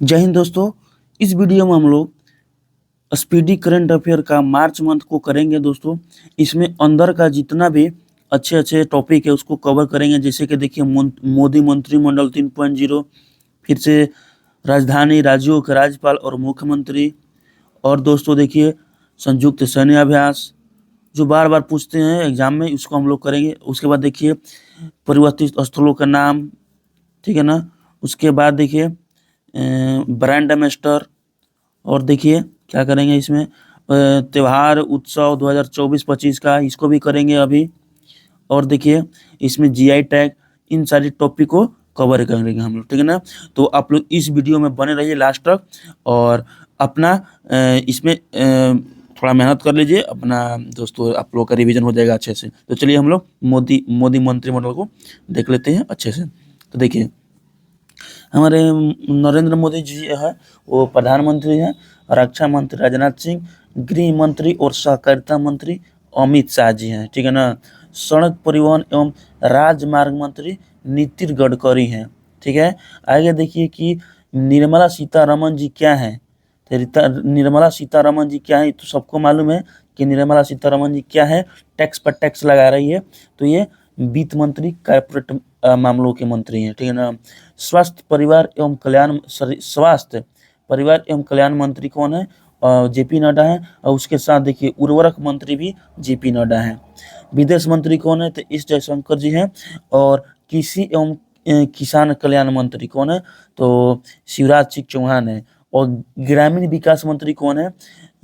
जय हिंद दोस्तों। इस वीडियो में हम लोग स्पीडी करंट अफेयर का मार्च मंथ को करेंगे दोस्तों। इसमें अंदर का जितना भी अच्छे अच्छे टॉपिक है उसको कवर करेंगे। जैसे कि देखिए मोदी मंत्रिमंडल 3.0, फिर से राजधानी राज्यों के राज्यपाल और मुख्यमंत्री, और दोस्तों देखिए संयुक्त सैन्य अभ्यास जो बार बार पूछते हैं एग्जाम में, उसको हम लोग करेंगे। उसके बाद देखिए परिवर्तित स्थलों का नाम, ठीक है ना। उसके बाद देखिए ब्रांड एम्बेसडर, और देखिए क्या करेंगे इसमें त्योहार उत्सव 2024-25 का, इसको भी करेंगे अभी। और देखिए इसमें जीआई टैग, इन सारी टॉपिक को कवर करेंगे हम लोग, ठीक है ना। तो आप लोग इस वीडियो में बने रहिए लास्ट तक, और अपना इसमें थोड़ा मेहनत कर लीजिए अपना दोस्तों, आप लोग का रिवीजन हो जाएगा अच्छे से। तो चलिए हम लोग मोदी मंत्रिमंडल को देख लेते हैं अच्छे से। तो देखिए हमारे नरेंद्र मोदी जी है, वो प्रधानमंत्री हैं। रक्षा मंत्री राजनाथ सिंह, गृह मंत्री और सहकारिता मंत्री अमित शाह जी हैं, ठीक है ना। सड़क परिवहन एवं राजमार्ग मंत्री नितिन गडकरी हैं, ठीक है। आगे देखिए कि निर्मला सीतारमन जी क्या हैं। तो निर्मला सीतारमन जी क्या है, तो सबको मालूम है कि निर्मला सीतारमन जी क्या है, टैक्स पर टैक्स लगा रही है। तो ये वित्त मंत्री, कॉर्पोरेट मामलों के मंत्री हैं, ठीक है ना। स्वास्थ्य परिवार एवं कल्याण मंत्री कौन है? जेपी नड्डा है। और उसके साथ देखिए उर्वरक मंत्री भी जेपी नड्डा है। विदेश मंत्री कौन है? तो एस जयशंकर जी हैं। और कृषि एवं किसान कल्याण मंत्री कौन है? तो शिवराज सिंह चौहान है। और ग्रामीण विकास मंत्री कौन है?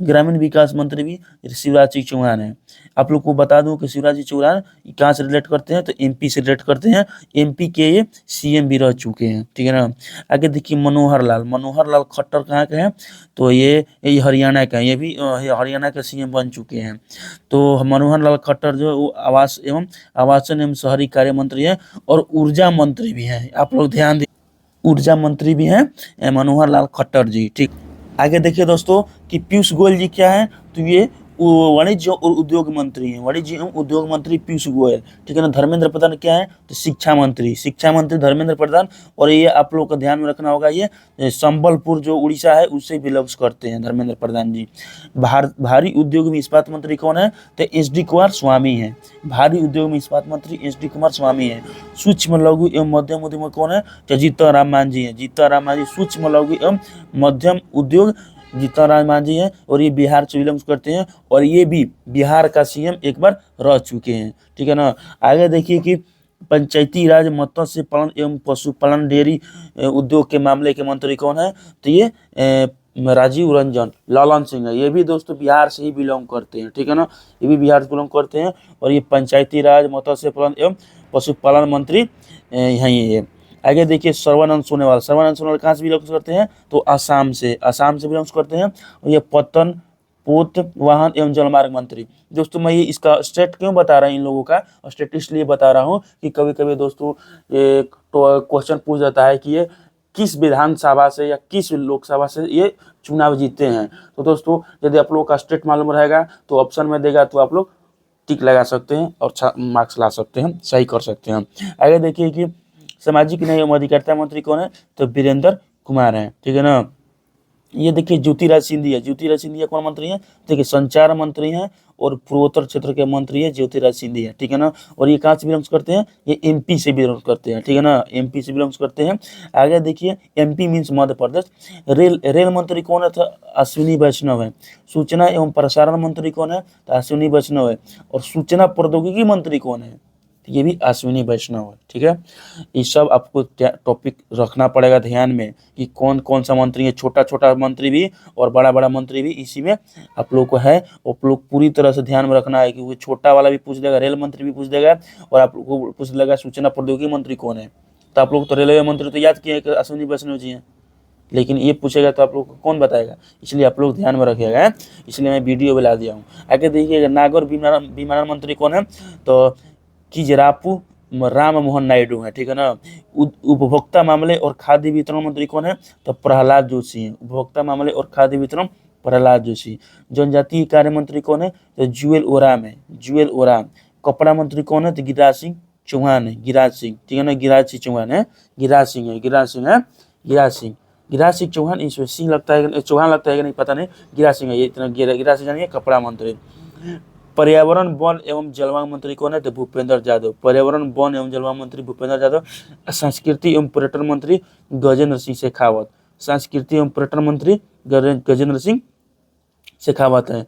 ग्रामीण विकास मंत्री भी शिवराज सिंह चौहान है। आप लोग को बता दूं कि शिवराज सिंह चौहान कहाँ से रिलेट करते हैं, तो एमपी से रिलेट करते हैं। एमपी के ये सीएम भी रह चुके हैं, ठीक है ना। आगे देखिए मनोहर लाल खट्टर कहाँ के हैं? तो ये हरियाणा का है। ये भी हरियाणा के सीएम बन चुके हैं। तो मनोहर लाल खट्टर जो है वो आवासन एवं शहरी कार्य मंत्री है, और ऊर्जा मंत्री भी हैं। आप लोग ध्यान, ऊर्जा मंत्री भी हैं मनोहर लाल खट्टर जी, ठीक। आगे देखिए दोस्तों कि पीयूष गोयल जी क्या है, तो ये वाणिज्य और उद्योग मंत्री हैं। वाणिज्य एवं उद्योग मंत्री पीयूष गोयल, ठीक है ना। धर्मेंद्र प्रधान क्या है, तो शिक्षा मंत्री धर्मेंद्र प्रधान। और ये आप लोग को ध्यान में रखना होगा, ये संबलपुर जो उड़ीसा है उससे बिलोंग्स करते हैं धर्मेंद्र प्रधान जी। भारी उद्योग में इस्पात मंत्री कौन है? तो एच डी कुमार स्वामी है। भारी उद्योग में इस्पात मंत्री एच डी कुमार स्वामी है। सूक्ष्म लघु एवं मध्यम उद्योग में कौन है? तो जीतन मांझी है। जीतन मांझी सूक्ष्म लघु एवं मध्यम उद्योग जीतन मांझी हैं, और ये बिहार से बिलोंग करते हैं। और ये भी बिहार का सीएम एक बार रह चुके हैं, ठीक है ना। आगे देखिए कि पंचायती राज, मत्स्य पालन एवं पशुपालन, डेयरी उद्योग के मामले के मंत्री कौन है? तो ये राजीव रंजन लालन सिंह है। ये भी दोस्तों बिहार से ही बिलोंग करते हैं, ठीक है ना। ये भी बिहार से बिलोंग करते हैं। और ये पंचायती राज, मत्स्य पालन एवं पशुपालन मंत्री यही है। आगे देखिए सर्बानंद सोनोवाल कहाँ से बिलोंग करते हैं? तो आसाम से बिलोंग करते हैं। और ये पतन पोत वाहन एवं जलमार्ग मंत्री। दोस्तों मैं ये इसका स्टेट क्यों बता रहा हूँ, इन लोगों का स्टेट इसलिए बता रहा हूँ कि कभी कभी दोस्तों एक क्वेश्चन पूछ जाता है कि ये किस विधानसभा से या किस लोकसभा से ये चुनाव जीते हैं। तो दोस्तों यदि आप लोगों का स्टेट मालूम रहेगा तो ऑप्शन में देगा, तो आप लोग टिक लगा सकते हैं और मार्क्स ला सकते हैं, सही कर सकते हैं। आगे देखिए कि सामाजिक न्याय एवं अधिकारिता मंत्री कौन है? तो वीरेंद्र कुमार है, ठीक है ना। ये देखिए ज्योतिराज सिंधिया कौन मंत्री हैं? देखिए संचार मंत्री हैं और पूर्वोत्तर क्षेत्र के मंत्री है ज्योतिराज सिंधिया, ठीक है ना। और ये कहाँ से बिलोंग करते हैं? ये एमपी से बिलोंग करते हैं, ठीक है ना। एमपी से बिलोंग करते हैं। आगे देखिए MP means Madhya Pradesh. Rail मंत्री कौन है? तो अश्विनी वैष्णव है। सूचना एवं प्रसारण मंत्री कौन है? तो अश्विनी वैष्णव है। और सूचना प्रौद्योगिकी मंत्री कौन है? ये भी अश्विनी वैष्णव है, ठीक है। ये सब आपको टॉपिक रखना पड़ेगा ध्यान में कि कौन कौन सा मंत्री है। छोटा छोटा मंत्री भी और बड़ा बड़ा मंत्री भी इसी में आप लोग को है। आप लोग पूरी तरह से ध्यान में रखना है कि वो छोटा वाला भी पूछ देगा, रेल मंत्री भी पूछ देगा, और आप लोग को पूछ देगा सूचना प्रौद्योगिकी मंत्री कौन है। तो आप लोग तो रेलवे मंत्री तो याद किए अश्विनी वैष्णव जी हैं, लेकिन ये पूछेगा तो आप लोग को कौन बताएगा। इसलिए आप लोग ध्यान में रखिएगा, इसलिए मैं वीडियो बना दिया हूँ। आगे देखिएगा नागर विमानन मंत्री कौन है? तो किजरापू राम मोहन नायडू है, ठीक है ना। उपभोक्ता मामले और खाद्य वितरण मंत्री कौन है? तो प्रहलाद जोशी हैं। उपभोक्ता मामले और खाद्य वितरण प्रहलाद जोशी। जनजातीय कार्य मंत्री कौन है? तो जुएल ओराम है, जुएल ओराम। कपड़ा मंत्री कौन है? तो गिरिराज सिंह चौहान है, गिरिराज सिंह, ठीक है ना। गिरिराज सिंह चौहान है, गिरिराज सिंह है, गिरिराज सिंह है, गिरिराज सिंह। गिरिराज सिंह चौहान, इसमें सिंह लगता है, चौहान लगता है कि नहीं पता नहीं, गिरिराज सिंह है, ये इतना गिरिराज सिंह जानिए, कपड़ा मंत्री। पर्यावरण वन एवं जलवायु मंत्री कौन है, तो भूपेंद्र यादव। पर्यावरण वन एवं जलवायु मंत्री भूपेंद्र यादव। संस्कृति एवं पर्यटन मंत्री गजेंद्र सिंह शेखावत। संस्कृति एवं पर्यटन मंत्री गजेंद्र सिंह शेखावत है।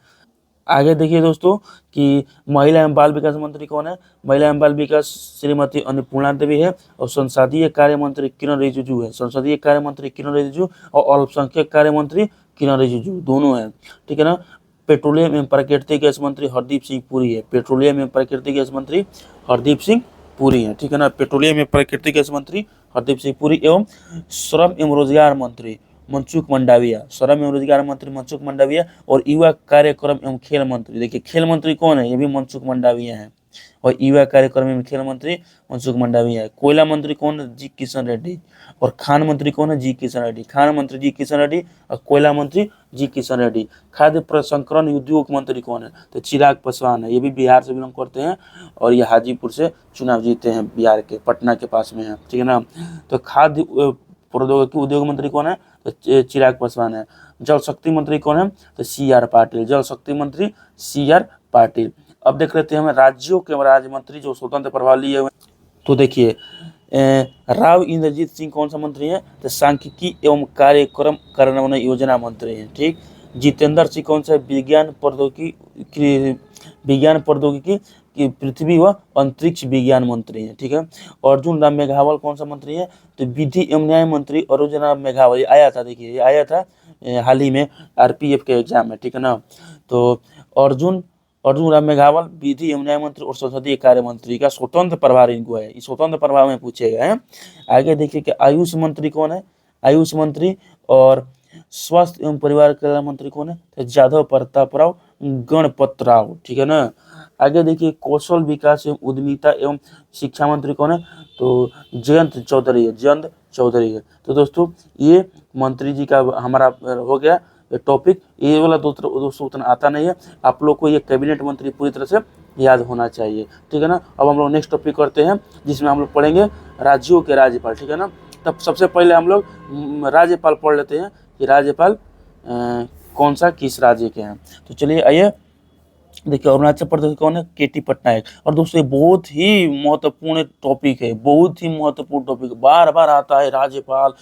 आगे देखिए दोस्तों कि महिला एवं बाल विकास मंत्री कौन है, महिला एवं बाल विकास श्रीमती अन्नपूर्णा देवी है। और संसदीय कार्य मंत्री किरण रिजिजू है, संसदीय कार्य मंत्री किरण रिजिजू। और अल्पसंख्यक कार्य मंत्री किरण रिजिजू, दोनों है, ठीक है ना। पेट्रोलियम एवं प्राकृतिक गैस मंत्री हरदीप सिंह पुरी है, पेट्रोलियम एवं प्राकृतिक गैस मंत्री हरदीप सिंह पुरी है, ठीक है ना। पेट्रोलियम एवं प्राकृतिक गैस मंत्री हरदीप सिंह पुरी। एवं श्रम एवं रोजगार मंत्री मनसुख मंडाविया, श्रम एवं रोजगार मंत्री मनसुख मंडाविया। और युवा कार्यक्रम एवं खेल मंत्री, देखिए खेल मंत्री कौन है, ये भी मनसुख मंडाविया है। और युवा कार्यक्रम एवं खेल मंत्री मनसुख मंडाविया है। कोयला मंत्री कौन है, जी किशन रेड्डी। और खान मंत्री कौन है, जी किशन रेड्डी। खान मंत्री जी किशन रेड्डी और कोयला मंत्री जी किशन रेड्डी। खाद्य प्रसंस्करण उद्योग मंत्री कौन है, तो चिराग पासवान है, ये भी बिहार से बिलोंग करते हैं और ये हाजीपुर से चुनाव जीते हैं, बिहार के पटना के पास में है, ठीक है ना। तो खाद्य प्रौद्योगिकी उद्योग मंत्री कौन है, तो चिराग पासवान है। जल शक्ति मंत्री कौन है, तो CR पाटिल, जल शक्ति मंत्री CR पाटिल। अब देख लेते हैं हम राज्यों के राज्य मंत्री जो स्वतंत्र प्रभाव लिए हुए। तो देखिए राव इंद्रजीत सिंह कौन सा मंत्री है, तो सांख्यिकी एवं कार्यक्रम कार्यान्वयन योजना मंत्री हैं, ठीक। जितेंद्र सिंह कौन सा, विज्ञान प्रौद्योगिकी की पृथ्वी व अंतरिक्ष विज्ञान मंत्री हैं, ठीक है। अर्जुन राम मेघवाल कौन सा मंत्री है, तो विधि एवं न्याय मंत्री अर्जुन राम मेघवाल। आया था, देखिए ये आया था हाल ही में RPF के एग्जाम में, ठीक है ना। तो अर्जुन राम मेघवाल विधि एवं न्याय मंत्री और संसदीय कार्य मंत्री का स्वतंत्र प्रभार इनको है, इस स्वतंत्र प्रभार में पूछे गए हैं। आगे देखिए कि आयुष मंत्री कौन है, आयुष मंत्री। और स्वास्थ्य एवं परिवार कल्याण मंत्री कौन है, तो जादव प्रताप राव गणपत राव, ठीक है ना। आगे देखिए कौशल विकास एवं उद्यमिता एवं शिक्षा मंत्री कौन है, तो जयंत चौधरी है, जयंत चौधरी है। तो दोस्तों ये मंत्री जी का हमारा हो गया टॉपिक। ये वाला दोस्तों उतना आता नहीं है, आप लोग को ये कैबिनेट मंत्री पूरी तरह से याद होना चाहिए, ठीक है ना। अब हम लोग नेक्स्ट टॉपिक करते हैं जिसमें हम लोग पढ़ेंगे राज्यों के राज्यपाल, ठीक है ना। तब सबसे पहले हम लोग राज्यपाल पढ़ लेते हैं कि राज्यपाल कौन सा किस राज्य के हैं। तो चलिए आइए देखिए अरुणाचल प्रदेश कौन है, KT पटनायक। और दोस्तों ये बहुत ही महत्वपूर्ण टॉपिक है, बहुत ही महत्वपूर्ण टॉपिक, बार बार आता है राज्यपाल।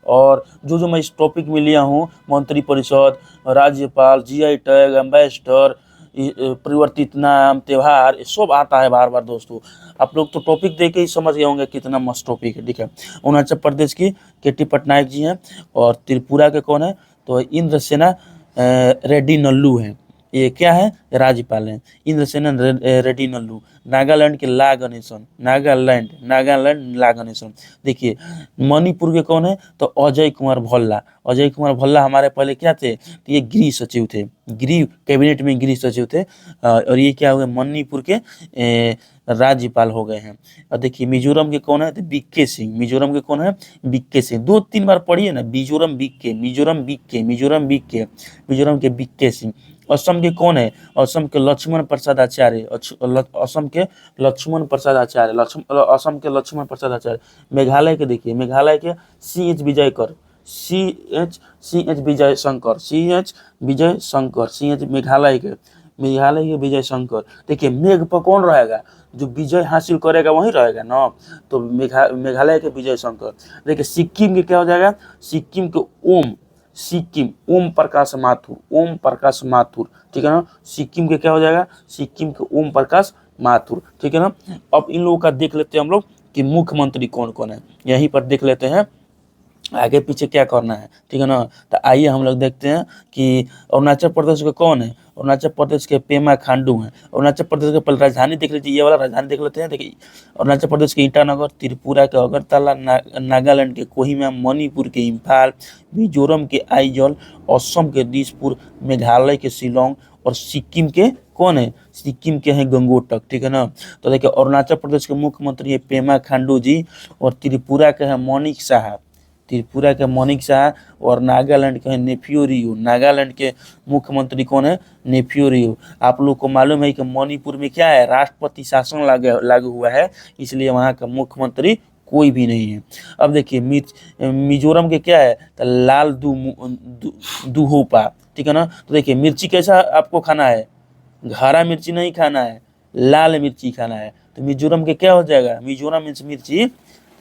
और जो मैं इस टॉपिक में लिया हूँ, मंत्री परिषद, राज्यपाल, GI टैग, एम्बेसडर, परिवर्तित नाम, त्यौहार, ये सब आता है बार बार दोस्तों। आप लोग तो टॉपिक देख के ही समझ गए होंगे कितना मस्त टॉपिक है, ठीक है। अरुणाचल प्रदेश की KT पटनायक जी हैं। और त्रिपुरा के कौन है, तो इंद्रसेना रेड्डी नल्लू हैं, ये क्या है, राज्यपाल हैं, इंद्रसेना रेड्डी नल्लू। नागालैंड के ला गणेशन, नागालैंड ला गणेशन। देखिए मणिपुर के कौन है, तो अजय कुमार भल्ला। अजय कुमार भल्ला हमारे पहले क्या थे, तो ये गृह सचिव थे, गृह कैबिनेट में गृह सचिव थे। और ये क्या हुए, मणिपुर के राज्यपाल हो गए हैं। और देखिए मिजोरम के कौन है, तो BK सिंह। मिजोरम के कौन है, BK सिंह। 2-3 बार पढ़िए ना, Mizoram BK, Mizoram BK, Mizoram BK, Mizoram के BK सिंह। असम के कौन है, असम के लक्ष्मण प्रसाद आचार्य, असम के लक्ष्मण प्रसाद आचार्य, असम के लक्ष्मण प्रसाद आचार्य। मेघालय के देखिए, मेघालय के CH Vijaykar, CH Vijay Shankar, CH Vijay Shankar, CH Meghalaya के विजय शंकर। देखिए मेघ पर कौन रहेगा, जो विजय हासिल करेगा वही रहेगा ना, तो मेघालय के विजय शंकर। देखिए सिक्किम के क्या हो जाएगा, सिक्किम के ओम प्रकाश माथुर, ओम प्रकाश माथुर, ठीक है ना। सिक्किम के क्या हो जाएगा, सिक्किम के ओम प्रकाश माथुर, ठीक है ना। अब इन लोगों का देख लेते हैं हम लोग कि मुख्यमंत्री कौन कौन है, यहीं पर देख लेते हैं, आगे पीछे क्या करना है, ठीक है ना। तो आइए हम लोग देखते हैं कि अरुणाचल प्रदेश के कौन है, अरुणाचल प्रदेश के पेमा खांडू हैं। अरुणाचल प्रदेश के पहले राजधानी देख लीजिए, ये वाला राजधानी देख लेते हैं। देखिए अरुणाचल प्रदेश के ईटानगर, त्रिपुरा के अगरतला, नागालैंड के कोहिमा, मणिपुर के इम्फाल, मिजोरम के आइजॉल, असम के दिसपुर, मेघालय के शिलोंग और सिक्किम के कौन है, सिक्किम के हैं गंगोटक, ठीक है ना। तो देखिए अरुणाचल प्रदेश के मुख्यमंत्री है पेमा खांडू जी। और त्रिपुरा के हैं मणिक साहा, त्रिपुरा के मणिक शाह। और नागालैंड के हैं नेफ्यू रियो, नागालैंड के मुख्यमंत्री कौन है, नेफ्यू रियो। आप लोग को मालूम है कि मणिपुर में क्या है, राष्ट्रपति शासन लागू हुआ है, इसलिए वहाँ का मुख्यमंत्री कोई भी नहीं है। अब देखिए मिजोरम के क्या है, तो लाल दुहोपा, ठीक है ना। तो देखिए मिर्ची कैसा आपको खाना है, हरा मिर्ची नहीं खाना है, लाल मिर्ची खाना है। तो मिजोरम के क्या हो जाएगा, मिजोरम मीन्स मिर्ची,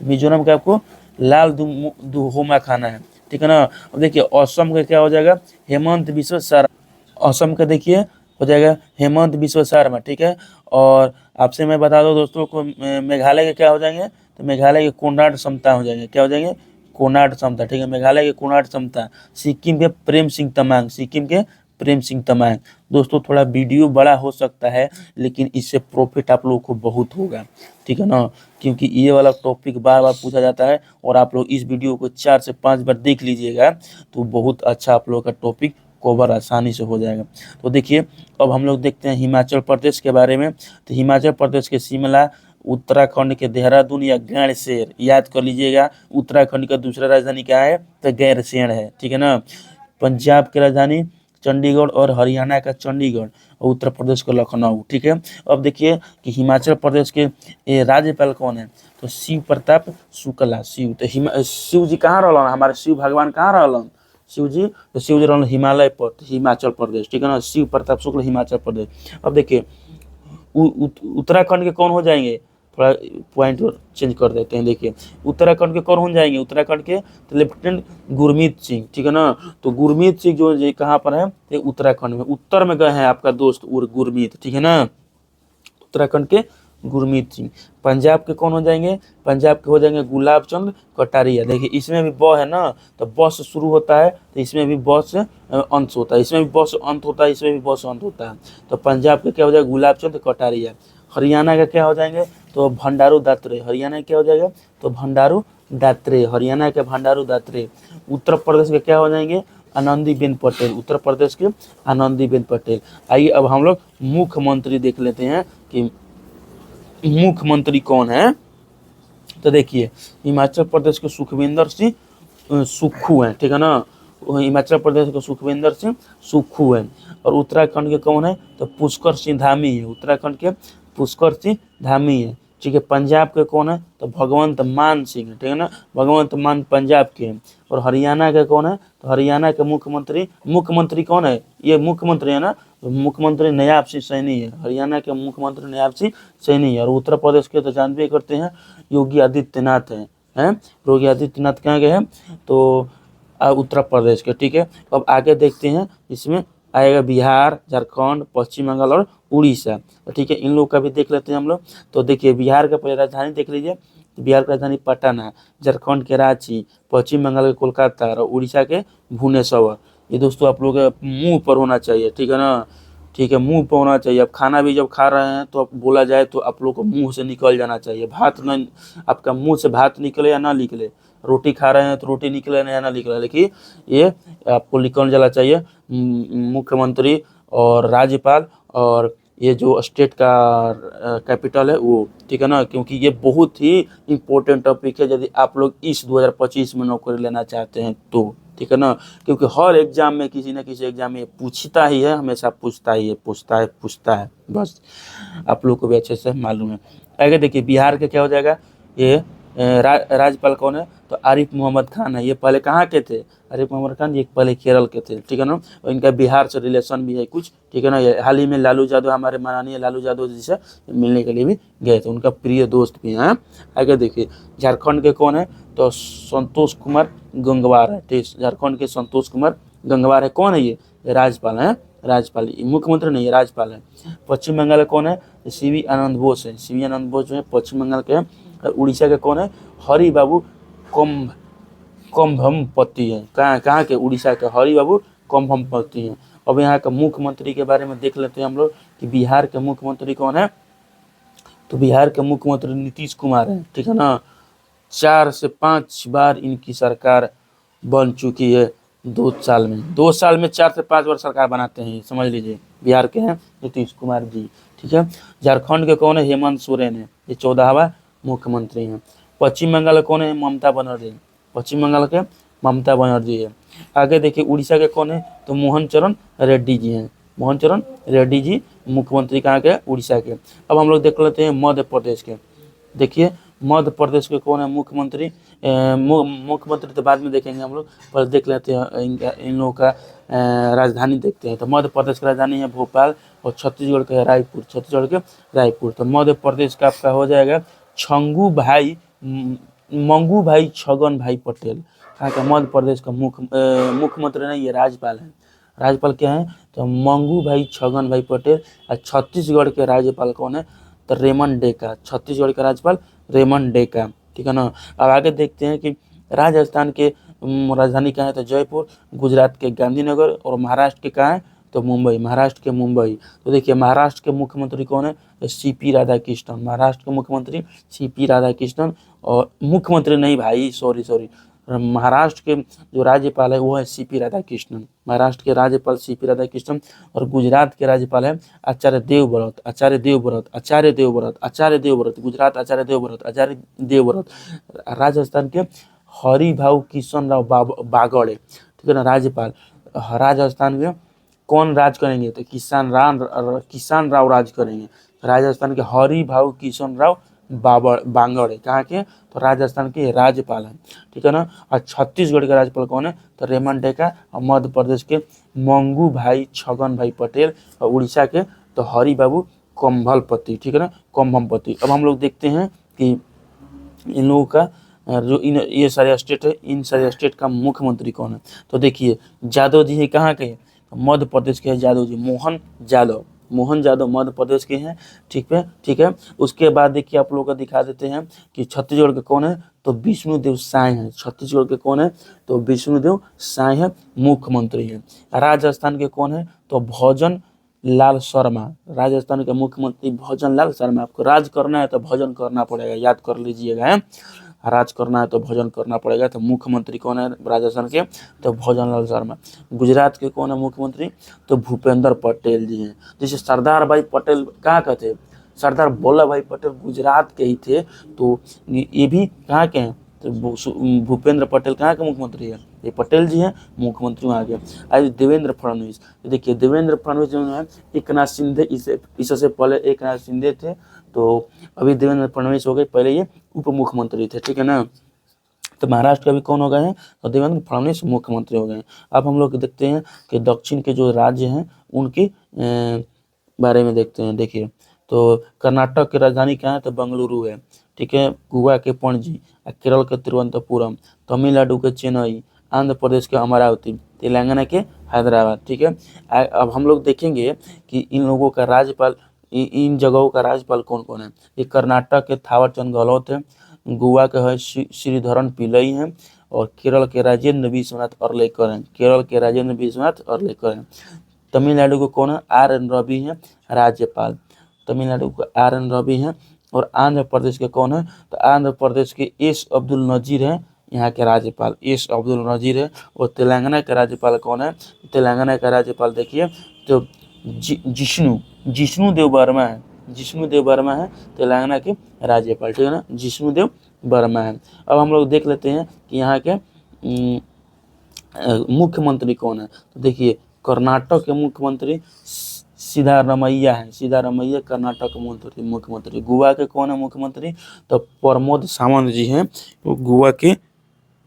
मिजोरम का आपको लाल दुहोमा खाना है, ठीक है ना। अब देखिए असम का क्या हो जाएगा, हेमंत बिश्व शर्मा। असम का देखिए हो जाएगा हेमंत बिश्व शर्मा, ठीक है। और आपसे मैं बता दूं दोस्तों को, मेघालय के क्या हो जाएंगे, तो मेघालय के कोनार्ड समता हो जाएंगे, क्या हो जाएंगे, कोनार्ड समता, ठीक है, मेघालय के कोनार्ड समता। सिक्किम के प्रेम सिंह तमांग, सिक्किम के प्रेम सिंह तमांग। दोस्तों थोड़ा वीडियो बड़ा हो सकता है, लेकिन इससे प्रॉफिट आप लोगों को बहुत होगा, ठीक है ना, क्योंकि ये वाला टॉपिक बार बार पूछा जाता है और आप लोग इस वीडियो को 4 से 5 बार देख लीजिएगा तो बहुत अच्छा आप लोगों का टॉपिक कवर आसानी से हो जाएगा। तो देखिए अब हम लोग देखते हैं हिमाचल प्रदेश के बारे में। तो हिमाचल प्रदेश के शिमला, उत्तराखंड के देहरादून या गैरसैंण, याद कर लीजिएगा। उत्तराखंड का दूसरा राजधानी क्या है, तो गैरसैंण है, ठीक है ना। पंजाब की राजधानी चंडीगढ़ और हरियाणा का चंडीगढ़ और उत्तर प्रदेश का लखनऊ, ठीक है। अब देखिए कि हिमाचल प्रदेश के राज्यपाल कौन है, तो शिव प्रताप शुक्ला, शिव। तो शिव जी कहाँ रहलन, हमारे शिव भगवान कहाँ रहलन, शिव जी, तो शिव जी रहलन हिमालय पर, तो हिमाचल प्रदेश, ठीक है ना, शिव प्रताप शुक्ल हिमाचल प्रदेश। अब देखिए उत्तराखंड के कौन हो जाएंगे, थोड़ा पॉइंट चेंज कर देते हैं। देखिए उत्तराखंड के कौन हो जाएंगे, उत्तराखंड के तो लेफ्टिनेंट गुरमीत सिंह, ठीक है ना। तो गुरमीत सिंह जो ये कहाँ पर है, ये उत्तराखंड में, उत्तर में गए हैं आपका दोस्त गुरमीत, ठीक है ना, उत्तराखंड के गुरमीत सिंह। पंजाब के कौन हो जाएंगे, पंजाब के हो जाएंगे गुलाब चंद कटारिया। देखिए इसमें भी ब है ना, तो ब से शुरू होता है, तो इसमें भी ब से अंत होता है, इसमें भी ब से अंत होता है, इसमें भी ब से अंत होता है। तो पंजाब के क्या हो जाएगा, गुलाब चंद कटारिया। हरियाणा का क्या हो जाएंगे, तो भंडारू दात्रे, हरियाणा क्या हो जाएगा, तो भंडारू दात्रे, हरियाणा के भंडारू दात्रे। उत्तर प्रदेश के क्या हो जाएंगे, आनंदीबेन पटेल, उत्तर प्रदेश के आनंदीबेन पटेल। आइए अब हम लोग मुख्यमंत्री देख लेते हैं कि मुख्यमंत्री कौन है। तो देखिए हिमाचल प्रदेश के सुखविंदर सिंह सुक्खू हैं, ठीक है ना, हिमाचल प्रदेश के सुखविंदर सिंह सुक्खू हैं। और उत्तराखंड के कौन है, तो पुष्कर सिंह धामी है, उत्तराखंड के पुष्कर सिंह धामी है, ठीक है। पंजाब के कौन है, तो भगवंत मान सिंह है, ठीक है ना, भगवंत मान पंजाब के हैं। और हरियाणा के कौन है, तो हरियाणा के मुख्यमंत्री कौन है, ये मुख्यमंत्री है ना, तो मुख्यमंत्री नायब सिंह सैनी है, हरियाणा के मुख्यमंत्री नायब सिंह सैनी है। और उत्तर प्रदेश के तो जानते करते हैं योगी आदित्यनाथ हैं, योगी आदित्यनाथ कहाँ गए हैं, तो उत्तर प्रदेश के, ठीक है। अब आगे देखते हैं, इसमें आएगा बिहार, झारखंड, पश्चिम बंगाल और उड़ीसा, ठीक है, इन लोग का भी देख लेते हैं हम लोग। तो देखिए बिहार का पहले राजधानी देख लीजिए, बिहार की राजधानी पटना, झारखंड के रांची, पश्चिम बंगाल के कोलकाता और उड़ीसा के भुवनेश्वर। ये दोस्तों आप लोग के मुंह पर होना चाहिए, ठीक है ना, ठीक है, मुंह पर होना चाहिए। अब खाना भी जब खा रहे हैं तो अब बोला जाए तो आप लोग को मुंह से निकल जाना चाहिए, भात न, आपका मुंह से भात निकले या ना निकले, रोटी खा रहे हैं तो रोटी निकले या ना निकले, लेकिन ये आपको निकल जाना चाहिए। मुख्यमंत्री और राज्यपाल और ये जो स्टेट का कैपिटल है वो, ठीक है ना, क्योंकि ये बहुत ही इम्पोर्टेंट टॉपिक है यदि आप लोग इस 2025 में नौकरी लेना चाहते हैं तो, ठीक है ना, क्योंकि हर एग्जाम में किसी न किसी एग्जाम में पूछता ही है, हमेशा पूछता है, बस आप लोग को भी अच्छे से मालूम है। आगे देखिए बिहार के क्या हो जाएगा, ये राज्यपाल कौन है, तो आरिफ मोहम्मद खान है। ये पहले कहाँ के थे, आरिफ मोहम्मद खान ये पहले केरल के थे, ठीक है ना, और इनका बिहार से रिलेशन भी है कुछ, ठीक है ना। ये हाल ही में लालू यादव, हमारे माननीय लालू यादव जी से मिलने के लिए भी गए थे, उनका प्रिय दोस्त भी हैं। आगे देखिए झारखंड के कौन है, तो संतोष कुमार गंगवार है, ठीक, झारखंड के संतोष कुमार गंगवार है। कौन है ये राज्यपाल है, राज्यपाल, मुख्यमंत्री नहीं है, राज्यपाल है। पश्चिम बंगाल कौन है, सीवी आनंद बोस है, सीवी आनंद बोस जो है पश्चिम बंगाल के हैं। उड़ीसा के कौन है, हरि बाबू कम्भमपति है, कहाँ के, उड़ीसा के हरि बाबू कम्भमपति हैं। अब यहाँ का मुख्यमंत्री के बारे में देख लेते हैं हम लोग कि बिहार के मुख्यमंत्री कौन है, तो बिहार के मुख्यमंत्री नीतीश कुमार है, ठीक है ना। 4 से 5 बार इनकी सरकार बन चुकी है 2 साल में, 2 साल में 4 से 5 बार सरकार बनाते हैं, समझ लीजिए। बिहार के हैं नीतीश कुमार जी, ठीक है। झारखंड के कौन है, हेमंत सोरेन है, ये 14वां मुख्यमंत्री हैं। पश्चिम बंगाल के कौन है, ममता बनर्जी, पश्चिम बंगाल के ममता बनर्जी है। आगे देखिए उड़ीसा के कौन है, तो मोहन चरण रेड्डी जी हैं, मोहन चरण रेड्डी जी मुख्यमंत्री कहाँ के, उड़ीसा के। अब हम लोग देख लेते हैं मध्य प्रदेश के। देखिए मध्य प्रदेश के कौन है मुख्यमंत्री? मुख्यमंत्री तो बाद में देखेंगे हम लोग, पर देख लेते हैं इन लोगों का राजधानी देखते हैं। तो मध्य प्रदेश की राजधानी है भोपाल और छत्तीसगढ़ का है रायपुर, छत्तीसगढ़ के रायपुर। तो मध्य प्रदेश का आपका हो जाएगा मंगू भाई छगन भाई पटेल। कहाँ का? मध्य प्रदेश का मुख्यमंत्री नहीं, ये राज्यपाल है। राज्यपाल क्या है? तो मंगू भाई छगन भाई पटेल। और छत्तीसगढ़ के राज्यपाल कौन है? तो रेमंड डेका, छत्तीसगढ़ का राज्यपाल रेमंड डेका, ठीक है ना। अब आगे देखते हैं कि राजस्थान के राजधानी कहाँ है? तो जयपुर। गुजरात के गांधीनगर। और महाराष्ट्र के कहाँ है? तो मुंबई, महाराष्ट्र के मुंबई। तो देखिए महाराष्ट्र के मुख्यमंत्री कौन है? तो सीपी राधाकृष्णन, महाराष्ट्र के मुख्यमंत्री सीपी राधाकृष्णन। और मुख्यमंत्री नहीं भाई, सॉरी, महाराष्ट्र के जो राज्यपाल है वो है सीपी राधाकृष्णन, महाराष्ट्र के राज्यपाल सीपी राधाकृष्णन। और गुजरात के राज्यपाल है आचार्य देवव्रत, गुजरात आचार्य देवव्रत। राजस्थान के हरिभाऊ किशन राव बागड़े, ठीक है ना, राज्यपाल। राजस्थान में कौन राज करेंगे? तो किसान राव राज करेंगे। राजस्थान के हरिभाऊ किशन राव बांगड़े कहाँ के? तो राजस्थान के राज्यपाल हैं, ठीक है ना। और छत्तीसगढ़ के राज्यपाल कौन है? तो रेमंड डेका। और मध्य प्रदेश के मंगू भाई छगन भाई पटेल। और उड़ीसा के तो हरि बाबू कंभलपति, ठीक है ना, कंभमपति। अब हम लोग देखते हैं कि इन लोगों का जो ये सारे स्टेट है, इन सारे स्टेट का मुख्यमंत्री कौन है? तो देखिए यादव जी है, कहाँ के? मध्य प्रदेश के यादव जी, मोहन यादव मध्य प्रदेश के हैं, ठीक है। उसके बाद देखिए आप लोगों को दिखा देते हैं कि छत्तीसगढ़ के कौन है? तो विष्णुदेव साय है, छत्तीसगढ़ के कौन है? तो विष्णुदेव साय है, मुख्यमंत्री है। राजस्थान के कौन है? तो भोजन लाल शर्मा, राजस्थान के मुख्यमंत्री भोजन लाल शर्मा। आपको राज करना है तो भोजन करना पड़ेगा, याद कर लीजिएगा है, राज करना है तो भोजन करना पड़ेगा। तो मुख्यमंत्री कौन है राजस्थान के? तो भोजन लाल शर्मा। गुजरात के कौन है मुख्यमंत्री? तो भूपेंद्र पटेल जी हैं। जैसे सरदार भाई पटेल कहाँ का थे? सरदार वल्लभ भाई पटेल गुजरात के ही थे, तो ये भी कहाँ के हैं? तो भूपेंद्र पटेल कहाँ के मुख्यमंत्री है? ये पटेल जी हैं, मुख्यमंत्री वहाँ के। आज देवेंद्र फडणवीस, देखिए देवेंद्र फडणवीस जो है एकनाथ शिंदे, इससे पहले एकनाथ शिंदे थे, तो अभी देवेंद्र फडणवीस हो गए, पहले ये उप मुख्यमंत्री थे, ठीक है ना। तो महाराष्ट्र का भी कौन हो गए हैं? तो देवेंद्र फडणवीस मुख्यमंत्री हो गए हैं। अब हम लोग देखते हैं कि दक्षिण के जो राज्य हैं उनके बारे में देखते हैं। देखिए तो कर्नाटक की राजधानी क्या है? तो बेंगलुरु है, ठीक है। गोवा के पणजी, केरल के तिरुवनंतपुरम, तमिलनाडु के चेन्नई, आंध्र प्रदेश के अमरावती, तेलंगाना के हैदराबाद, ठीक है। अब हम लोग देखेंगे कि इन लोगों का राज्यपाल, इन जगहों का राज्यपाल कौन कौन है। ये कर्नाटक के थावरचंद गहलोत है, गोवा के है श्रीधरन पिल्लई हैं, और केरल के राजेंद्र विश्वनाथ अर्लेकर हैं, तमिलनाडु को कौन है? आर एन रवि हैं राज्यपाल, तमिलनाडु को आर एन रवि हैं। और आंध्र प्रदेश के कौन है? तो आंध्र प्रदेश के एस अब्दुल नजीर हैं, यहाँ के राज्यपाल एस अब्दुल नजीर है। और तेलंगाना का राज्यपाल कौन है? तेलंगाना का राज्यपाल देखिए तो जिष्णु देव वर्मा है तेलंगाना के राज्यपाल, ठीक है ना, जिष्णु देव वर्मा है। अब हम लोग देख लेते हैं कि यहाँ के मुख्यमंत्री कौन है। तो देखिए कर्नाटक के मुख्यमंत्री सिद्धारमैया है, कर्नाटक के मुख्यमंत्री। गोवा के कौन है मुख्यमंत्री? तो प्रमोद सावंत जी हैं, तो गोवा के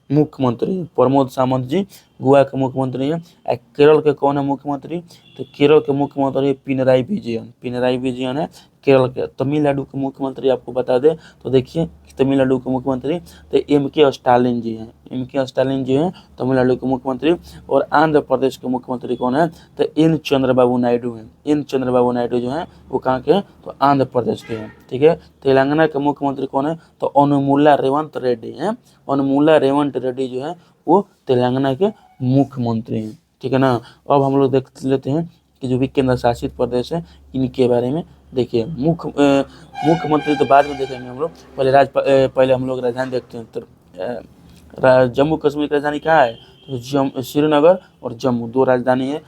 मुख्यमंत्री प्रमोद सावंत जी गोवा के मुख्यमंत्री हैं। केरल के कौन है मुख्यमंत्री? तो केरल के मुख्यमंत्री पिनराई विजयन है केरल के। तमिलनाडु के मुख्यमंत्री आपको बता दें तो देखिए तमिलनाडु के मुख्यमंत्री तो एम के स्टालिन जी हैं तमिलनाडु के मुख्यमंत्री। और आंध्र प्रदेश के मुख्यमंत्री कौन है? तो एन चंद्रबाबू नायडू जो हैं वो कहाँ के हैं? तो आंध्र प्रदेश के हैं, ठीक है। तेलंगाना के मुख्यमंत्री कौन है? तो अनुमुला रेवंत रेड्डी हैं, जो है वो तेलंगाना के मुख्यमंत्री हैं, ठीक है ना। अब हम लोग देख लेते हैं कि जो भी केंद्र शासित प्रदेश है इनके बारे में। देखिए मुख्यमंत्री तो बाद में देखेंगे हम लोग, पहले हम लोग राजधानी देखते हैं। तो जम्मू कश्मीर की राजधानी कहाँ है? तो श्रीनगर और जम्मू दो राजधानी है।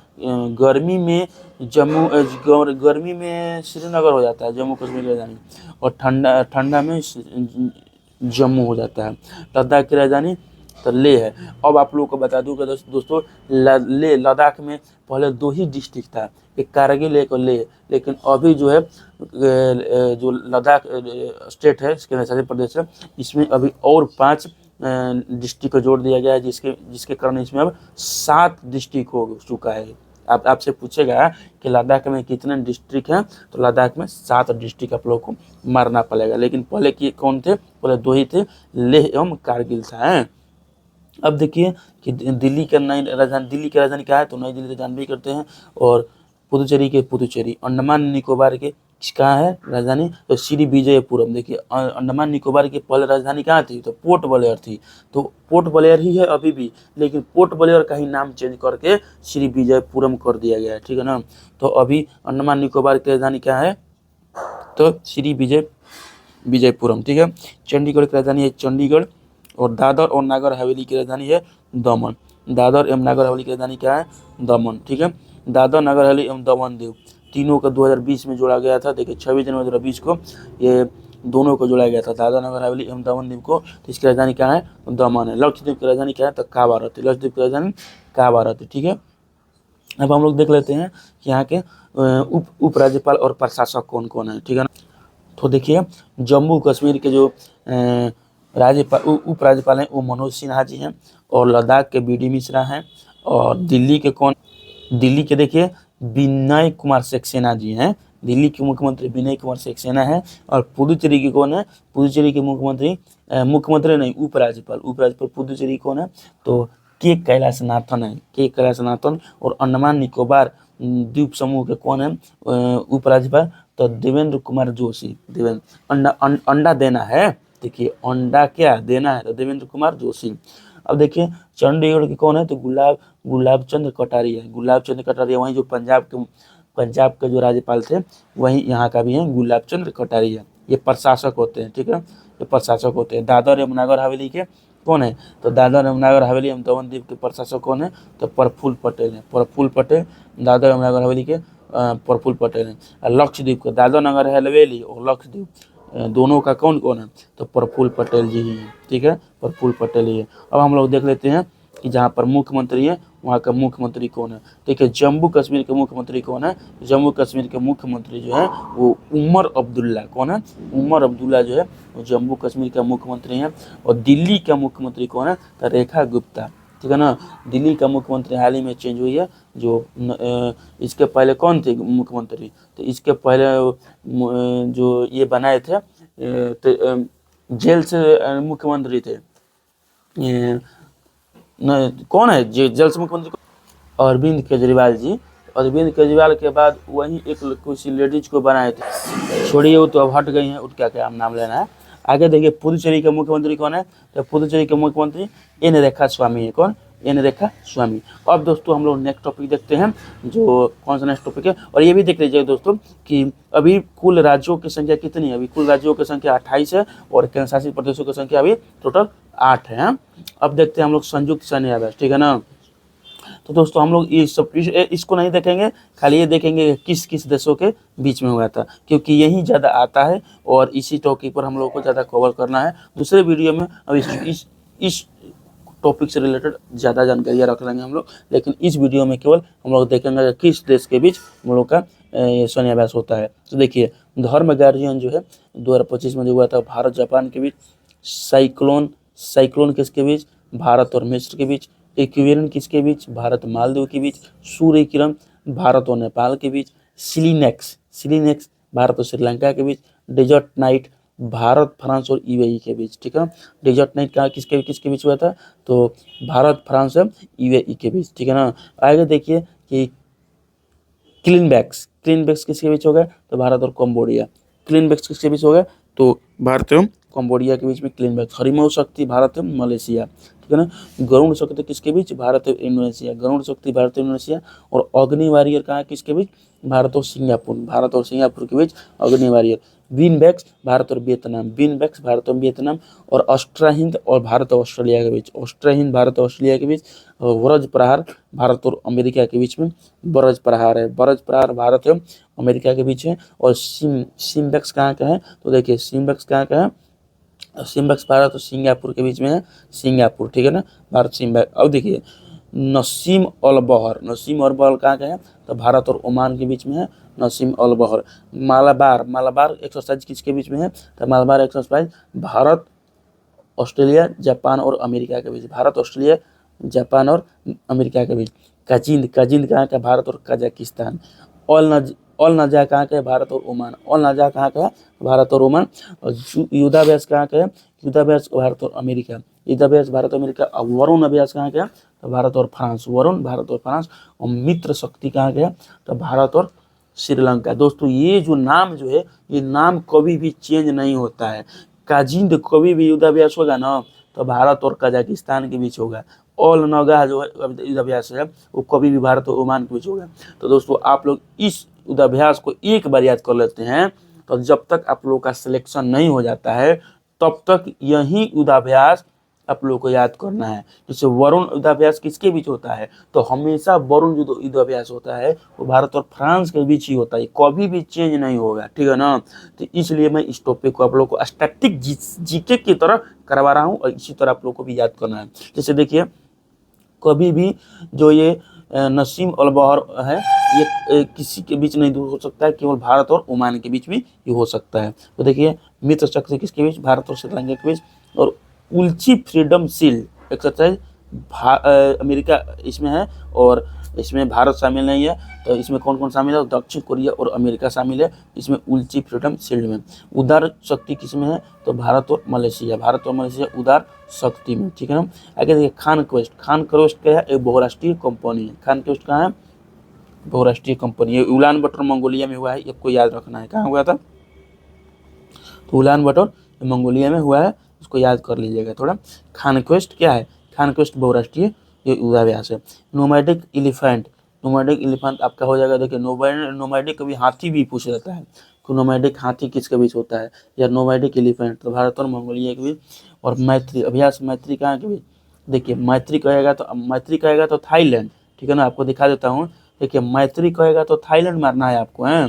गर्मी में श्रीनगर हो जाता है जम्मू कश्मीर की राजधानी, और ठंडा में जम्मू हो जाता है। लद्दाख की राजधानी तो लेह है। अब आप लोगों को बता दूं कि दोस्तों लेह लद्दाख में पहले 2 ही डिस्ट्रिक्ट था, एक कारगिल एक और लेह, लेकिन अभी जो है जो लद्दाख स्टेट है, केंद्र शासित प्रदेश है, इसमें अभी और 5 डिस्ट्रिक्ट को जोड़ दिया गया है, जिसके कारण इसमें अब 7 डिस्ट्रिक्ट हो चुका है। आपसे पूछेगा कि लद्दाख में कितने डिस्ट्रिक्ट हैं, तो लद्दाख में 7 डिस्ट्रिक्ट आप लोग को मारना पड़ेगा। लेकिन पहले की कौन थे? पहले 2 ही थे, लेह एवं कारगिल था है। अब देखिए कि दिल्ली की राजधानी क्या है? तो नई दिल्ली तो जानते ही करते हैं। और पुदुचेरी, अंडमान निकोबार के कहाँ है राजधानी? तो श्री विजयपुरम। देखिए अंडमान निकोबार की पहले राजधानी कहाँ थी? तो पोर्ट ब्लेयर थी। तो पोर्ट ब्लेयर ही है अभी भी, लेकिन पोर्ट ब्लेयर का ही नाम चेंज करके श्री विजयपुरम कर दिया गया है, ठीक है ना। तो अभी अंडमान निकोबार की राजधानी क्या है? तो श्री विजयपुरम, ठीक है। चंडीगढ़ की राजधानी है चंडीगढ़, और दादर और नागर हवेली की राजधानी है दमन। दादर एवं नागर हवेली की राजधानी क्या है? दमन, ठीक है। दादर, नगर हवेली एवं दमन दीव तीनों का 2020 में जोड़ा गया था। देखिए 26 जनवरी 2020 को ये दोनों को जोड़ा गया था, दादर नगर हवेली एवं दमन दीव को। तो इसकी राजधानी क्या है? दमन है। लक्षद्वीप की राजधानी क्या है? तो कावारत्ती। लक्षद्वीप की राजधानी कावारत्ती, ठीक है। अब हम लोग देख लेते हैं कि यहाँ के उप राज्यपाल और प्रशासक कौन कौन है, ठीक है ना। तो देखिए जम्मू कश्मीर के जो उप राज्यपाल हैं वो मनोज सिन्हा जी हैं, और लद्दाख के बी डी मिश्रा हैं, और दिल्ली के देखिए विनय कुमार सक्सेना जी हैं। दिल्ली के मुख्यमंत्री विनय कुमार सक्सेना है। और पुदुचेरी के कौन है? पुदुचेरी के मुख्यमंत्री नहीं, उपराज्यपाल पुदुचेरी कौन है? तो के कैलाशनाथन है, के कैलाशनाथन। और अंडमान निकोबार द्वीप समूह के कौन है उपराज्यपाल? तो देवेंद्र कुमार जोशी। अंडा देना है, देखिए अंडा क्या देना है? तो देवेंद्र कुमार जोशी। अब देखिए चंडीगढ़ के कौन है? तो गुलाब चंद्र कटारिया। गुलाब चंद्र कटारिया वहीं जो पंजाब के जो राज्यपाल थे वहीं यहाँ का भी है गुलाब चंद्र कटारिया। ये प्रशासक होते हैं, ठीक है, ये प्रशासक होते हैं। दादर एवं नागर हवेली के कौन है? तो दादर एवं नागर हवेली एवं दमन दीव के प्रशासक कौन है? तो प्रफुल्ल पटेल है। प्रफुल्ल पटेल दादर एवं नागर हवेली के प्रफुल्ल पटेल है। लक्षद्वीप के दादर नगर हवेली और लक्षद्वीप दोनों का कौन कौन है? तो प्रफुल्ल पटेल जी ही है, ठीक है, प्रफुल्ल पटेल ही है। अब हम लोग देख लेते हैं कि जहाँ पर मुख्यमंत्री है वहाँ का मुख्यमंत्री कौन है। देखिए जम्मू कश्मीर के मुख्यमंत्री कौन है? जम्मू कश्मीर के मुख्यमंत्री जो है वो उमर अब्दुल्ला। कौन है? उमर अब्दुल्ला जो है वो जम्मू कश्मीर का मुख्यमंत्री है। और दिल्ली का मुख्यमंत्री कौन है? तो रेखा गुप्ता, ठीक है ना। दिल्ली का मुख्यमंत्री हाल ही में चेंज हुई है। जो इसके पहले कौन थे मुख्यमंत्री? तो इसके पहले जो ये बनाए थे तो जेल से मुख्यमंत्री थे। कौन है जेल से मुख्यमंत्री? अरविंद केजरीवाल जी। अरविंद केजरीवाल के बाद वही एक कुछ लेडीज को बनाए थे, छोड़िए वो तो अब हट गई हैं, उनका क्या नाम लेना है। आगे देखिए पुदुचेरी के मुख्यमंत्री कौन है? तो पुदुचेरी के मुख्यमंत्री एन रेखा स्वामी है। कौन? एन रेखा स्वामी। अब दोस्तों हम लोग नेक्स्ट टॉपिक देखते हैं, जो कौन सा नेक्स्ट टॉपिक है। और ये भी देख लीजिए दोस्तों कि अभी कुल राज्यों की संख्या कितनी है? अभी कुल राज्यों की संख्या 28 है, और केंद्र शासित प्रदेशों की संख्या अभी टोटल 8 है। अब देखते हैं हम लोग संयुक्त सैन्य अभ्यास, ठीक है ना। तो दोस्तों हम लोग इसको नहीं देखेंगे, खाली ये देखेंगे किस किस देशों के बीच में हुआ था, क्योंकि यही ज़्यादा आता है और इसी टॉपिक पर हम लोग को ज़्यादा कवर करना है। दूसरे वीडियो में अब इस टॉपिक से रिलेटेड ज़्यादा जानकारियाँ रख लेंगे हम लोग, लेकिन इस वीडियो में केवल हम लोग देखेंगे किस देश के बीच हम लोग का सैन्य अभ्यास होता है। तो देखिए धर्म गार्जियन जो है 2025 में जो हुआ था भारत जापान के बीच। साइक्लोन किसके बीच? भारत और मिस्र के बीच। इक्वेरियन किसके बीच? भारत मालदीव के बीच। सूर्य किरण भारत और नेपाल के बीच। सिलीनेक्स भारत और श्रीलंका के बीच। डेजर्ट नाइट भारत फ्रांस और यूएई के बीच, ठीक है। डेजर्ट नाइट का किसके बीच हुआ था? तो भारत फ्रांस और यूएई के बीच, ठीक है ना। आगे देखिए कि क्लीनबैक्स किसके बीच हो गए? तो भारत और कंबोडिया। क्लीनबैक्स किसके बीच हो गए? तो भारत एवं कंबोडिया के बीच में क्लीनबैक्स। हरिमो शक्ति भारत एवं मलेशिया, ठीक है ना। गरुड़ शक्ति किसके बीच? भारत और इंडोनेशिया। गरुड़ शक्ति भारत और इंडोनेशिया। और अग्नि वॉरियर कहाँ किसके बीच? भारत और सिंगापुर के बीच अग्नि वॉरियर। विनबैक्स भारत और वियतनाम। और अस्ट्रा हिंद और भारत और ऑस्ट्रेलिया के बीच। भारत और ऑस्ट्रेलिया के बीच। और वरज प्रहार भारत और अमेरिका के बीच में वरज प्रहार है। वरज प्रहार भारत एवं अमेरिका के बीच है। और सिम्बैक्स कहाँ का है? तो देखिए सिम्बैक्स कहाँ का है? सिम्बैक्स भारत और सिंगापुर के बीच में है, सिंगापुर, ठीक है ना, भारत सिम्बैक्स। अब देखिए नसीम अल बहर, नसीम अल बहर कहाँ का है, तो भारत और ओमान के बीच में है नसीम अल बहर। मालाबार, मालाबार एक्सरसाइज किसके बीच में है, तो Malabar exercise Bharat, Australia, Japan और अमेरिका के बीच, भारत, ऑस्ट्रेलिया, जापान और अमेरिका के बीच। काजिंद, काजिंद कहाँ का, भारत और कजाकिस्तान। ऑल नजा कहाँ का है, भारत और ओमान। ऑल नजा कहाँ का है, भारत और ओमान। और युद्धाभ्यास कहाँ का है, युद्धाभ्यास भारत और अमेरिका, युद्धाभ्यास भारत और अमेरिका। और वरुण अभ्यास कहाँ का है, तो भारत और फ्रांस, वरुण भारत और फ्रांस। और मित्र शक्ति कहाँ का है, तो भारत और श्रीलंका। दोस्तों ये जो नाम जो है, ये नाम कभी भी चेंज नहीं होता है। काजिंद कभी भी युद्धाभ्यास होगा ना, तो भारत और कजाकिस्तान के बीच होगा। ऑल नगा जो है युद्धाभ्यास है, वो कभी भी भारत और ओमान के बीच होगा। तो दोस्तों आप लोग इस युद्धाभ्यास को एक बार याद कर लेते हैं, तो जब तक आप लोगों का सिलेक्शन नहीं हो जाता है तब तक यही युद्धाभ्यास आप लोगों को याद करना है। जैसे वरुण युद्धाभ्यास किसके बीच होता है, तो हमेशा वरुण युद्धाभ्यास होता है वो भारत और फ्रांस के बीच ही होता है, कभी भी चेंज नहीं होगा, ठीक है ना। तो इसलिए मैं इस टॉपिक को आप लोगों को स्टैटिक जीके की तरह करवा रहा हूँ, और इसी तरह आप लोगों को भी याद करना है। जैसे देखिए कभी भी जो ये नसीम अल बहर है, ये किसी के बीच नहीं हो सकता है, केवल भारत और ओमान के बीच भी ये हो सकता है। तो देखिए मित्र शक्ति किसके बीच, भारत और श्रीलंका के बीच। और उल्ची फ्रीडम शील्ड एक्सरसाइज अमेरिका इसमें है, और इसमें भारत शामिल नहीं है। तो इसमें कौन कौन शामिल है, दक्षिण कोरिया और अमेरिका शामिल है इसमें उल्ची फ्रीडम शील्ड में। उदार शक्ति किसमें है, तो भारत और मलेशिया, भारत और मलेशिया उदार शक्ति में, ठीक है ना। आगे देखिए खान क्वेस्ट, खान क्वेस्ट क्या है, एक बहुराष्ट्रीय कंपनी है। खान क्वेस्ट कहाँ है, बहुराष्ट्रीय कंपनी है। उलान बटर मंगोलिया में हुआ है, आपको याद रखना है, कहाँ हुआ था, तो उलान बटर मंगोलिया में हुआ है, उसको याद कर लीजिएगा थोड़ा। खान क्वेस्ट क्या है, खान क्वेस्ट बहुराष्ट्रीय युद्धाभ्यास है। नोमैडिक एलिफेंट, नोमैडिक एलिफेंट आपका हो जाएगा, देखिए नोमैडिक कभी हाथी भी पूछ लेता है, तो नोमैडिक हाथी किसके बीच होता है, या नोमैडिक एलिफेंट, तो भारत और मंगोलिया के बीच। और मैत्री अभ्यास, मैत्री कहाँ के बीच, देखिए मैत्री कहेगा तो थाईलैंड, ठीक है ना, आपको दिखा देता हूँ। देखिए मैत्री कहेगा तो थाईलैंड मारना है आपको, है,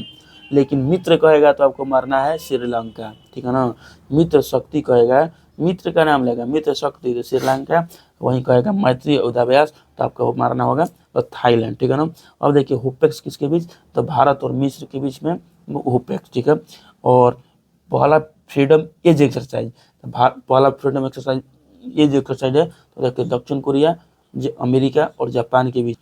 लेकिन मित्र कहेगा तो आपको मारना है श्रीलंका, ठीक है ना। मित्र शक्ति कहेगा, मित्र का नाम लेगा, मित्र शक्ति तो श्रीलंका, वहीं कहेगा मैत्री युद्धाभ्यास तो आपको मारना होगा तो थाईलैंड, ठीक है ना। अब देखिए होपेक्स किसके बीच, तो भारत और मिस्र के बीच में होपेक्स, ठीक है। और पहला फ्रीडम एज एक्सरसाइज, पहला फ्रीडम एक्सरसाइज एज एक्सरसाइज है, तो देखिए दक्षिण कोरिया, अमेरिका और जापान के बीच,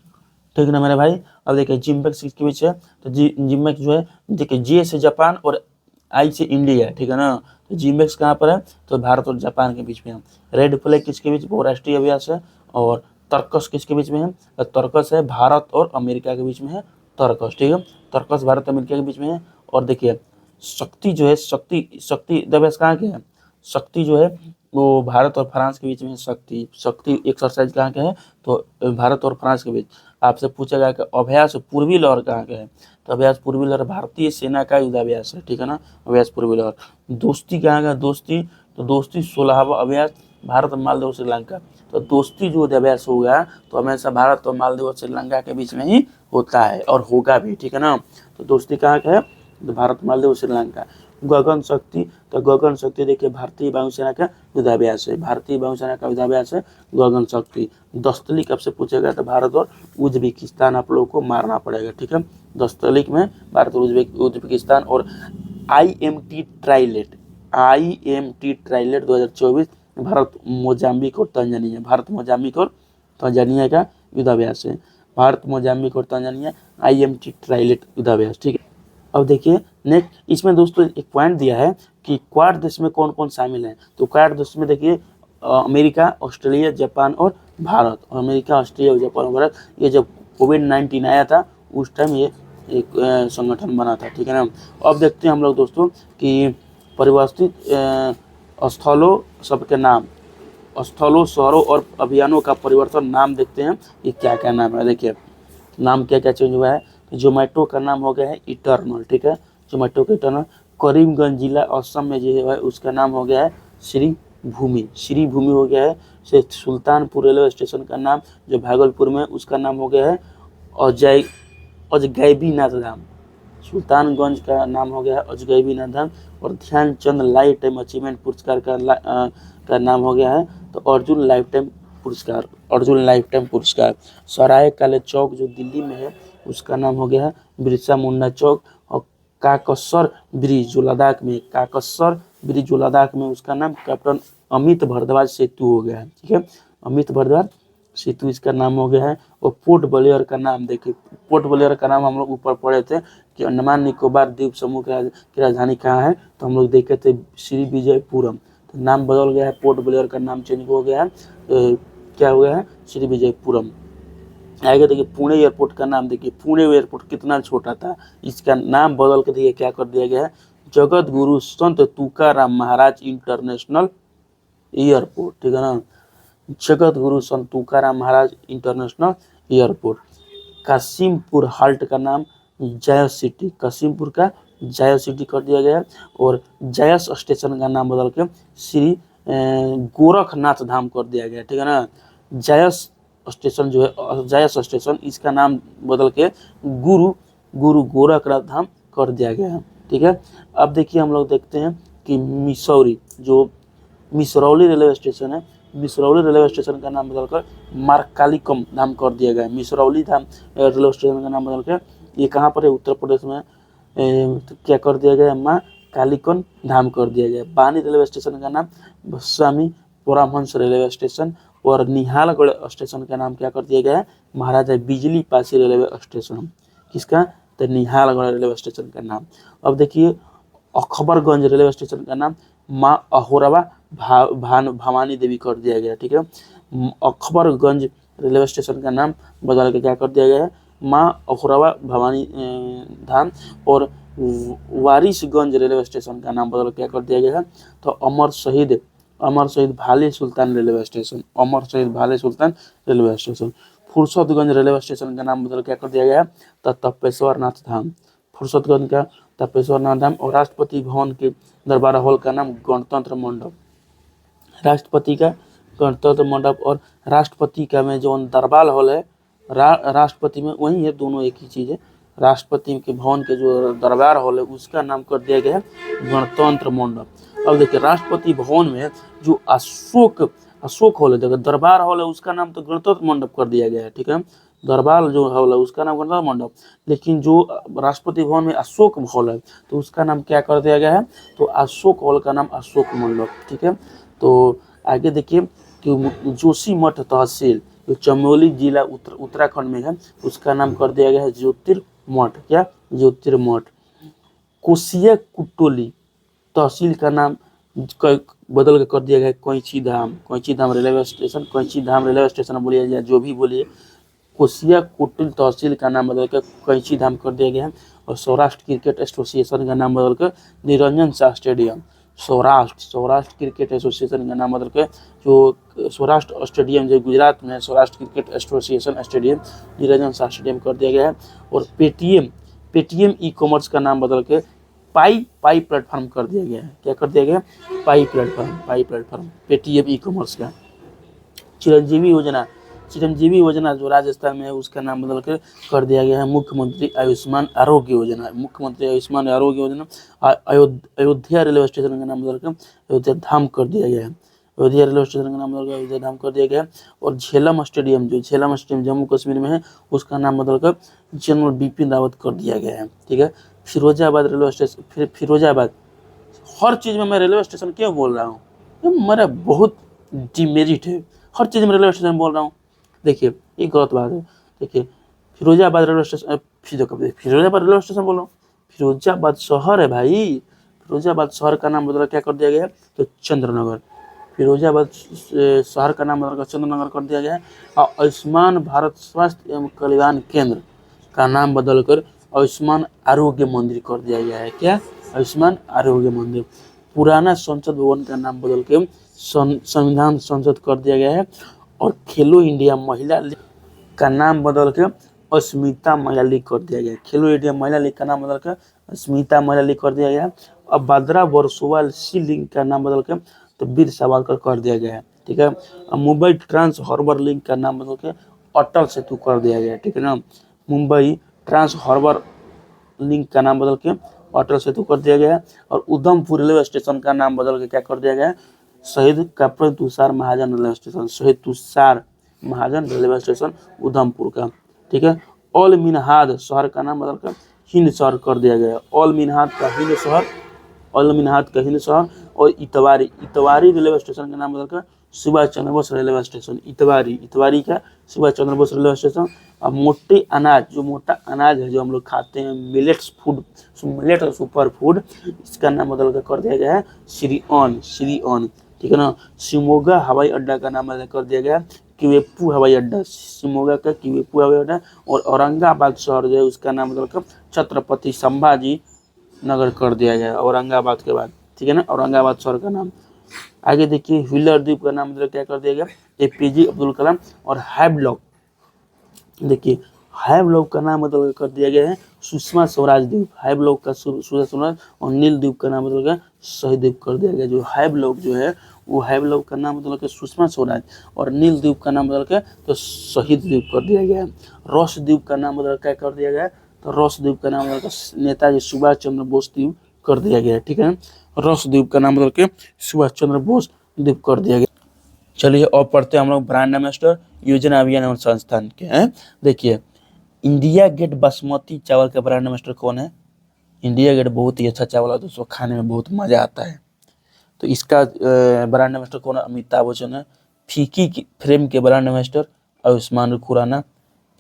ठीक है ना मेरे भाई। अब देखिए जिम्बैक्स किसके बीच है, तो जिम्बैक्स जो है, देखिए जे से जापान और आई से इंडिया, ठीक है ना। तो जिम्बैक्स कहाँ पर है, तो भारत और जापान के बीच में है। रेड फ्लैग किसके बीच, बहुराष्ट्रीय अभ्यास है। और तर्कस किसके बीच में है, तो तर्कस है भारत और अमेरिका के बीच में है, तर्कस, ठीक है, तर्कस भारत अमेरिका के बीच में है। और देखिए शक्ति जो है, शक्ति अभ्यास कहाँ के है, शक्ति जो है वो भारत और फ्रांस के बीच में। शक्ति एक्सरसाइज कहाँ के है, तो भारत और फ्रांस के बीच। आपसे पूछेगा कि अभ्यास पूर्वी लहर कहाँ के है, तो अभ्यास पूर्वी लहर भारतीय सेना का युद्धाभ्यास है, ठीक है ना, अभ्यास पूर्वी लहर। दोस्ती कहाँ का, दोस्ती, तो दोस्ती 16वां अभ्यास भारत, मालदीव, श्रीलंका। तो दोस्ती जो अभ्यास होगा तो हमेशा भारत और मालदीव और श्रीलंका के बीच में ही होता है और होगा भी, ठीक है ना। तो दोस्ती कहाँ का है, तो भारत, मालदीव, श्रीलंका। गगन शक्ति, तो गगन शक्ति देखिए भारतीय वायुसेना का युद्धाभ्यास है, भारतीय वायुसेना का युद्धाभ्यास है गगन शक्ति। दस्तलिक आपसे पूछेगा तो भारत और उज्बेकिस्तान आप लोगों को मारना पड़ेगा, ठीक है। दस्तलिक में भारत और उज्बेकिस्तान। और IMT ट्राइलेट, IMT ट्राइलेट 2024 भारत, मोजाम्बिक और तंजानिया, भारत, मोजाम्बिक और तंजानिया का युद्धाभ्यास है। भारत, मोजाम्बिक और तंजानिया IMT ट्राइलेट युद्धाभ्यास, ठीक है। अब देखिए नेक्स्ट, इसमें दोस्तों एक पॉइंट दिया है कि क्वाड देश में कौन कौन शामिल है, तो क्वाड देश में देखिए अमेरिका, ऑस्ट्रेलिया, जापान और भारत। अमेरिका, ऑस्ट्रेलिया, जापान और भारत। ये जब कोविड-19 आया था उस टाइम ये एक संगठन बना था, ठीक है ना। अब देखते हैं हम लोग दोस्तों कि परिवस्थित स्थलों सबके नाम, स्थलों, शहरों और अभियानों का परिवर्तन नाम देखते हैं कि क्या क्या नाम है। देखिए नाम क्या क्या चेंज हुआ है, जोमेटो का नाम हो गया है इटर्नल, ठीक है, जोमेटो का इटर्नल। करीमगंज जिला असम में जो है उसका नाम हो गया है श्रीभूमि, श्रीभूमि हो गया है। सुल्तानपुर रेलवे स्टेशन का नाम जो भागलपुर में, उसका नाम हो गया है अजगैबीनाथ धाम, सुल्तानगंज का नाम हो गया है अजगैबीनाथधाम, और ध्यानचंद लाइफ टाइम अचीवमेंट पुरस्कार का नाम हो गया है तो अर्जुन लाइफ टाइम पुरस्कार, अर्जुन लाइफ टाइम पुरस्कार। सराय काले चौक जो दिल्ली में है उसका नाम हो गया है बिरसा मुंडा चौक, और काकसर ब्रिज जो लद्दाख में, काकसर ब्रिज जो लद्दाख में, उसका नाम कैप्टन अमित भारद्वाज सेतु हो गया है। ठीक है, अमित भारद्वाज सेतु इसका नाम हो गया है। और पोर्ट ब्लेयर का नाम देखिए, पोर्ट ब्लेयर का नाम हम लोग ऊपर पढ़े थे कि अंडमान निकोबार द्वीप समूह की राजधानी कहाँ है, तो हम लोग देखे थे श्री विजयपुरम, तो नाम बदल गया है, पोर्ट ब्लेयर का नाम चेंज हो गया है, क्या हो गया है, श्री विजयपुरम। आगे देखिए पुणे एयरपोर्ट का नाम देखिए, पुणे एयरपोर्ट कितना छोटा था, इसका नाम बदल के देखिए क्या कर दिया गया है, जगत गुरु संत तुकाराम महाराज इंटरनेशनल एयरपोर्ट। ठीक है ना, जगत गुरु संत तुकाराम महाराज इंटरनेशनल एयरपोर्ट। कासिमपुर हाल्ट का नाम जायस सिटी, कासिमपुर का जायस सिटी कर दिया गया, और जायस स्टेशन का नाम बदल के श्री गोरखनाथ धाम कर दिया गया। ठीक है ना, जायस स्टेशन जो है, जायस स्टेशन, इसका नाम बदल के गुरु गोरखनाथ धाम कर दिया गया है। ठीक है, अब देखिए हम लोग देखते हैं कि मिसौरी जो मिसरौली रेलवे स्टेशन है, मिसरौली रेलवे स्टेशन का नाम बदलकर मार्कालिकम धाम कर दिया गया है। मिसरौली धाम रेलवे स्टेशन का नाम बदलकर, ये कहाँ पर है, उत्तर प्रदेश में, तो क्या कर दिया गया, माँ कालिकन धाम कर दिया गया। बानी रेलवे स्टेशन का नाम स्वामी परमहंस रेलवे स्टेशन, और निहालगढ़ स्टेशन का नाम क्या कर दिया गया है, महाराजा बिजली पासी रेलवे स्टेशन। किसका, तो निहालगढ़ रेलवे स्टेशन का नाम। अब देखिए अकबरगंज रेलवे स्टेशन का नाम माँ अहोरवा भवानी देवी कर दिया गया। ठीक है, अकबरगंज रेलवे स्टेशन का नाम बदल के क्या कर दिया गया है, माँ अहोरवा भवानी धाम। और वारिसगंज रेलवे स्टेशन का नाम बदल क्या कर दिया गया है, तो अमर Shaheed Bhale Sultan railway station, Amar Shaheed Bhale Sultan railway station. Fursatganj railway station का नाम बदल क्या कर दिया गया, तो तपेश्वर नाथ धाम, फुर्सतगंज का तपेश्वर नाथ धाम। और राष्ट्रपति भवन के दरबार हॉल का नाम गणतंत्र मंडप, राष्ट्रपति का गणतंत्र मंडप, और राष्ट्रपति का में जो दरबार हॉल है, राष्ट्रपति में वही है, दोनों एक ही चीज़ है। राष्ट्रपति के भवन के जो दरबार हॉल है उसका नाम कर दिया गया है गणतंत्र मंडप। अब देखिए राष्ट्रपति भवन में जो अशोक हॉल है, देखिए दरबार हॉल है उसका नाम तो गणतंत्र मंडप कर दिया गया है। ठीक है, दरबार जो हॉल है उसका नाम गणतंत्र मंडप, लेकिन जो राष्ट्रपति भवन में अशोक हॉल है तो उसका नाम क्या कर दिया गया है, तो अशोक हॉल का नाम अशोक मंडप। ठीक है, तो आगे देखिए कि जोशीमठ तहसील जो चमोली जिला उत्तराखंड में है उसका नाम कर दिया गया है ज्योतिर्मठ, क्या, ज्योतिर्मठ। कोसिया कुटोली तहसील का नाम बदल के कर दिया गया है कैंची धाम रेलवे स्टेशन, कैंची धाम रेलवे स्टेशन बोलिए या जो भी बोलिए, कोसिया कुटुल तहसील का नाम बदल कर कैंची धाम कर दिया गया है। और सौराष्ट्र क्रिकेट एसोसिएशन का नाम बदल कर Niranjan Shah stadium, Saurashtra cricket association का नाम बदल कर जो सौराष्ट्र स्टेडियम जो गुजरात में है, Saurashtra cricket association stadium Niranjan Shah stadium कर दिया गया है। और पेटीएम ई कॉमर्स का नाम बदल के पाई प्लेटफॉर्म कर दिया गया है, क्या कर दिया गया, पाई प्लेटफॉर्म पेटीएम ई कॉमर्स का। चिरंजीवी योजना जो राजस्थान में है उसका नाम बदल कर दिया गया है मुख्यमंत्री आयुष्मान आरोग्य योजना, मुख्यमंत्री आयुष्मान आरोग्य योजना। अयोध्या रेलवे स्टेशन का नाम बदल कर अयोध्या धाम कर दिया गया है, अयोध्या रेलवे स्टेशन का नाम बदल कर अयोध्या धाम कर दिया गया है। और झेलम स्टेडियम जम्मू कश्मीर में है उसका नाम बदल कर जनरल बिपिन रावत कर दिया गया है। ठीक है, फिरोजाबाद रेलवे स्टेशन, फिरोजाबाद, हर चीज़ में मैं रेलवे स्टेशन क्यों बोल रहा हूँ, मेरा बहुत डिमेरिट है, हर चीज़ में रेलवे स्टेशन बोल रहा हूँ। देखिए ये गलत बात है। देखिए Firozabad railway station, Firozabad railway station बोल रहा हूँ, फिरोजाबाद शहर है भाई, फिरोजाबाद शहर का नाम बदल क्या कर दिया गया है, तो चंद्रनगर, फिरोजाबाद शहर का नाम बदल कर चंद्रनगर कर दिया गया है। और आयुष्मान भारत स्वास्थ्य एवं कल्याण केंद्र का नाम बदलकर आयुष्मान आरोग्य मंदिर कर दिया गया है, क्या, आयुष्मान आरोग्य मंदिर। पुराना संसद भवन का नाम बदल के संविधान संसद कर दिया गया है। और खेलो इंडिया महिला लीग का नाम बदल के अस्मिता महिला लीग कर दिया गया है, खेलो इंडिया महिला लीग का नाम बदल के अस्मिता महिला लीग कर दिया गया है। अब बाद्रा वर्सोवा सी लिंक का नाम बदल के तो वीर सावरकर कर दिया गया है। ठीक है, अब मुंबई ट्रांस हार्बर लिंक का नाम बदल के अटल सेतु कर दिया गया है। ठीक है ना, मुंबई ट्रांस हार्बर लिंक का नाम बदल के अटल सेतु कर दिया गया है। और उधमपुर रेलवे स्टेशन का नाम बदल के क्या कर दिया गया है, शहीद कैप्टन तुषार महाजन रेलवे स्टेशन, शहीद तुषार महाजन रेलवे स्टेशन उधमपुर का, ठीक है। ऑल मिनहाद शहर का नाम बदल कर हिंद शहर कर दिया गया है, ऑल मिनहाद का हिंद शहर, ऑल मिनहाद का हिंद शहर। और इतवारी, इतवारी रेलवे स्टेशन का नाम बदलकर सुभाष चंद्र बोस रेलवे स्टेशन, इतवारी, इतवारी का सुभाष चंद्र बोस रेलवे स्टेशन। अब मोटे अनाज, जो मोटा अनाज है जो हम लोग खाते हैं, मिलेट्स फूड, मिलेट और सुपर फूड, इसका नाम बदल कर दिया गया है श्रीअन्न, श्रीअन्न, ठीक है ना। शिमोगा हवाई अड्डा का नाम बदल कर दिया गया किवेपू हवाई अड्डा, शिमोगा का किवेपू हवाई अड्डा। और औरंगाबाद शहर जो है उसका नाम बदलकर छत्रपति संभाजी नगर कर दिया गया औरंगाबाद के बाद, ठीक है ना, औरंगाबाद शहर का नाम। आगे देखिए व्हीलर द्वीप का नाम मतलब क्या कर दिया गया, एपीजे अब्दुल कलाम। और हैवलॉक, देखिए हैवलॉक का नाम बदल कर दिया गया है सुषमा स्वराज द्वीप, हैवलॉक का सुषमा स्वराज। और नील द्वीप का नाम बदल गया शहीद द्वीप कर दिया गया। जो हैवलॉक जो है वो हैवलॉक का नाम बदल के सुषमा स्वराज, और नील द्वीप का नाम बदल के तो शहीद द्वीप कर दिया गया। रॉस द्वीप का नाम बदल क्या कर दिया गया, तो रॉस द्वीप का नाम बदल के नेताजी सुभाष चंद्र बोस द्वीप कर दिया गया, ठीक है। रॉस द्वीप का नाम बदल के सुभाष चंद्र बोस द्वीप कर दिया गया। चलिए और पढ़ते हैं हम लोग ब्रांड एम्बेसडर योजना अभियान एवं संस्थान के हैं। देखिए इंडिया गेट बासमती चावल का ब्रांड एम्बेसडर कौन है, इंडिया गेट बहुत ही अच्छा चावल है दोस्तों, खाने में बहुत मजा आता है। तो इसका ब्रांड एम्बेसडर कौन है, अमिताभ बच्चन है। फीकी की फ्रेम के brand ambassador Ayushmann Khurana.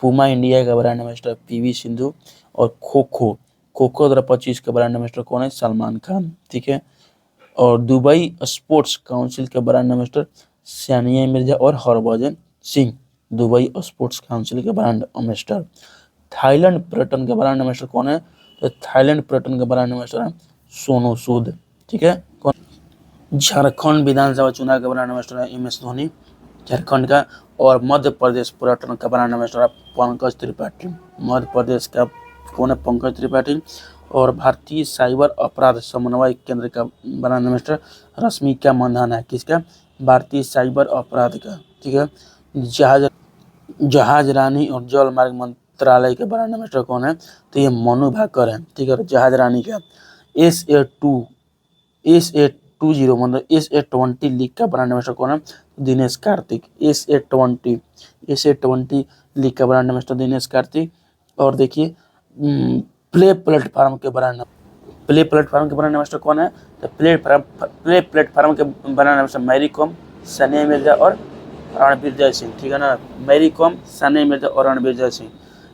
Puma India का ब्रांड एम्बेसडर पीवी सिंधु। और खो खो, खो खो 2025 का ब्रांड एम्बेसडर कौन है, सलमान खान, ठीक है। और दुबई स्पोर्ट्स काउंसिल के ब्रांड एम्बेसडर सानिया मिर्जा और Harbhajan Singh, Dubai sports council के ब्रांड एम्बेसडर। थाईलैंड पर्यटन के ब्रांड एम्बेसडर कौन है, तो थाईलैंड पर्यटन के ब्रांड एम्बेसडर है सोनू सूद, ठीक है। झारखंड विधानसभा चुनाव का ब्रांड एम्बेसडर है एम एस धोनी, झारखंड का। और मध्य प्रदेश पर्यटन का ब्रांड एम्बेसडर है पंकज त्रिपाठी, मध्य प्रदेश का कौन है, पंकज त्रिपाठी। और भारतीय साइबर अपराध समन्वय केंद्र का ब्रांड एम्बेसडर रश्मिका मंदाना है, किसका, भारतीय साइबर अपराध का, ठीक है। जहाज रानी और जल मार्ग मंत्रालय के ब्रांड एम्बेसडर कौन है, तो ये मनु भाकर है, ठीक है। जहाज रानी का SA20 मतलब SA20 लीग का ब्रांड एम्बेसडर कौन है, दिनेश कार्तिक, SA20 लीग का ब्रांड एम्बेसडर दिनेश कार्तिक। और देखिए प्ले प्लेटफार्म के ब्रांड एम्बेसडर कौन है, तो प्ले प्लेटफार्म के ब्रांड एम्बेसडर मैरी कॉम, सानिया मिर्जा और रणवीर जय सिंह, ठीक है ना, मैरी कॉम, सानिया मिर्जा और रणवीर जय सिंह।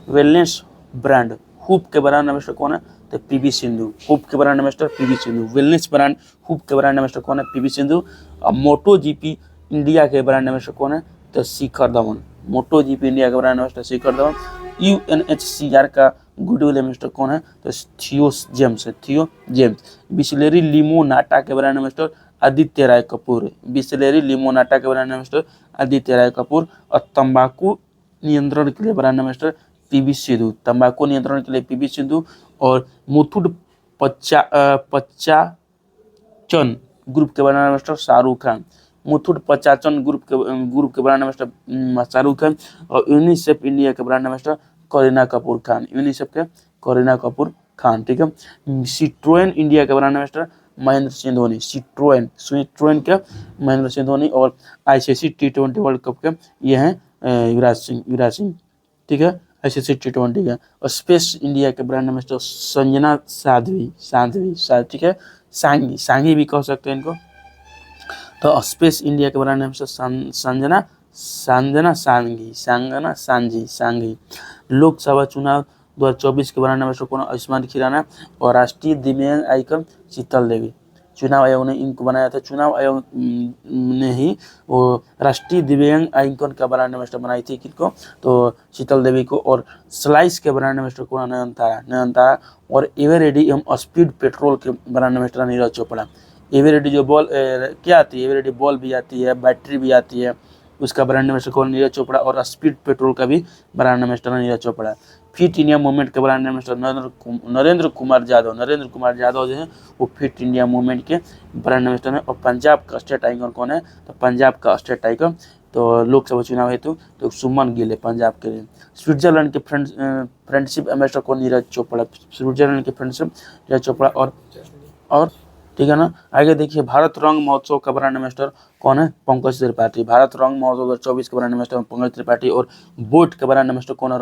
वेलनेस ब्रांड हुप के ब्रांड एम्बेसडर कौन है, तो पीवी सिंधु, हुप के brand ambassador PV Sindhu. Wellness brand hoop के ब्रांड एम्बेसडर कौन है, पीवी सिंधु। अब मोटो जीपी इंडिया के ब्रांड एम्बेसडर कौन है, तो शिखर धवन, मोटो जीपी इंडिया के brand ambassador Shikhar Dhawan. UNHCR का गुडविल एम्बेसडर कौन है, तो थियो जेम्स है, थियो जेम्स। बिस्लेरी लिमोनाटा के ब्रांड एम्बेसडर आदित्य राय कपूर, बिस्लेरी लिमोनाटा के ब्रांड एम्बेसडर आदित्य राय कपूर। और तंबाकू नियंत्रण के लिए ब्रांड एम्बेसडर पीवी सिंधु, तंबाकू नियंत्रण के लिए पीवी सिंधु। और मुथुट पचाचन ग्रुप के brand ambassador Shahrukh Khan, Muthoot Pappachan group के ब्रांड एम्बेसडर शाहरुख खान। और यूनिसेफ इंडिया के brand ambassador Kareena Kapoor Khan, UNICEF के करीना कपूर खान, ठीक है। सिट्रोएन इंडिया के brand ambassador Mahendra Singh Dhoni, Citroen के महेंद्र सिंह धोनी। और ICC T20 वर्ल्ड कप के ये हैं युवराज सिंह, ठीक है, ICC T20 का। और स्पेस इंडिया के ब्रांड एम्बेसडर संजना साध्वी, ठीक है, सांगी भी कह सकते हैं इनको। तो स्पेस इंडिया के ब्रांड एम्बेसडर संजना सांगी। लोकसभा चुनाव 2024 के ब्रांड एम्बेसडर कौन, आयुष्मान खुराना। और राष्ट्रीय दिव्यांग आइकन शीतल देवी, चुनाव आयोग ने इनको बनाया था, चुनाव आयोग ने ही वो राष्ट्रीय दिव्यांग आइकन का ब्रांड एम्बेसडर बनाई थी किनको, तो शीतल देवी को। और स्लाइस के ब्रांड एम्बेसडर कौन, नयनतारा। और एवरेडी एवं स्पीड पेट्रोल के brand ambassador Neeraj Chopra. Eveready जो बॉल क्या आती है, एवरेडी बॉल भी आती है, बैटरी भी आती है, उसका ब्रांड एम्बेसडर कौन, नीरज चोपड़ा। और स्पीड पेट्रोल का भी brand ambassador Neeraj Chopra. Fit India movement के ब्रांड एम्बेसडर नरेंद्र कुमार यादव जो है वो फिट इंडिया मूवमेंट के ब्रांड एम्बेसडर है। और पंजाब का स्टेट आइकन कौन है, तो पंजाब का स्टेट आइकन तो लोकसभा चुनाव हेतु, तो सुमन गिल है पंजाब के लिए। स्विट्जरलैंड के फ्रेंडशिप एम्बेसडर कौन, नीरज चोपड़ा, स्विट्जरलैंड के फ्रेंडशिप नीरज चोपड़ा। और ठीक है ना, आगे देखिए भारत रंग महोत्सव का ब्रांड एम्बेसडर कौन है, पंकज त्रिपाठी। भारत रंग महोत्सव 2024 के ब्रांड एम्बेसडर पंकज त्रिपाठी। और बोट का ब्रांड एम्बेसडर कौन है,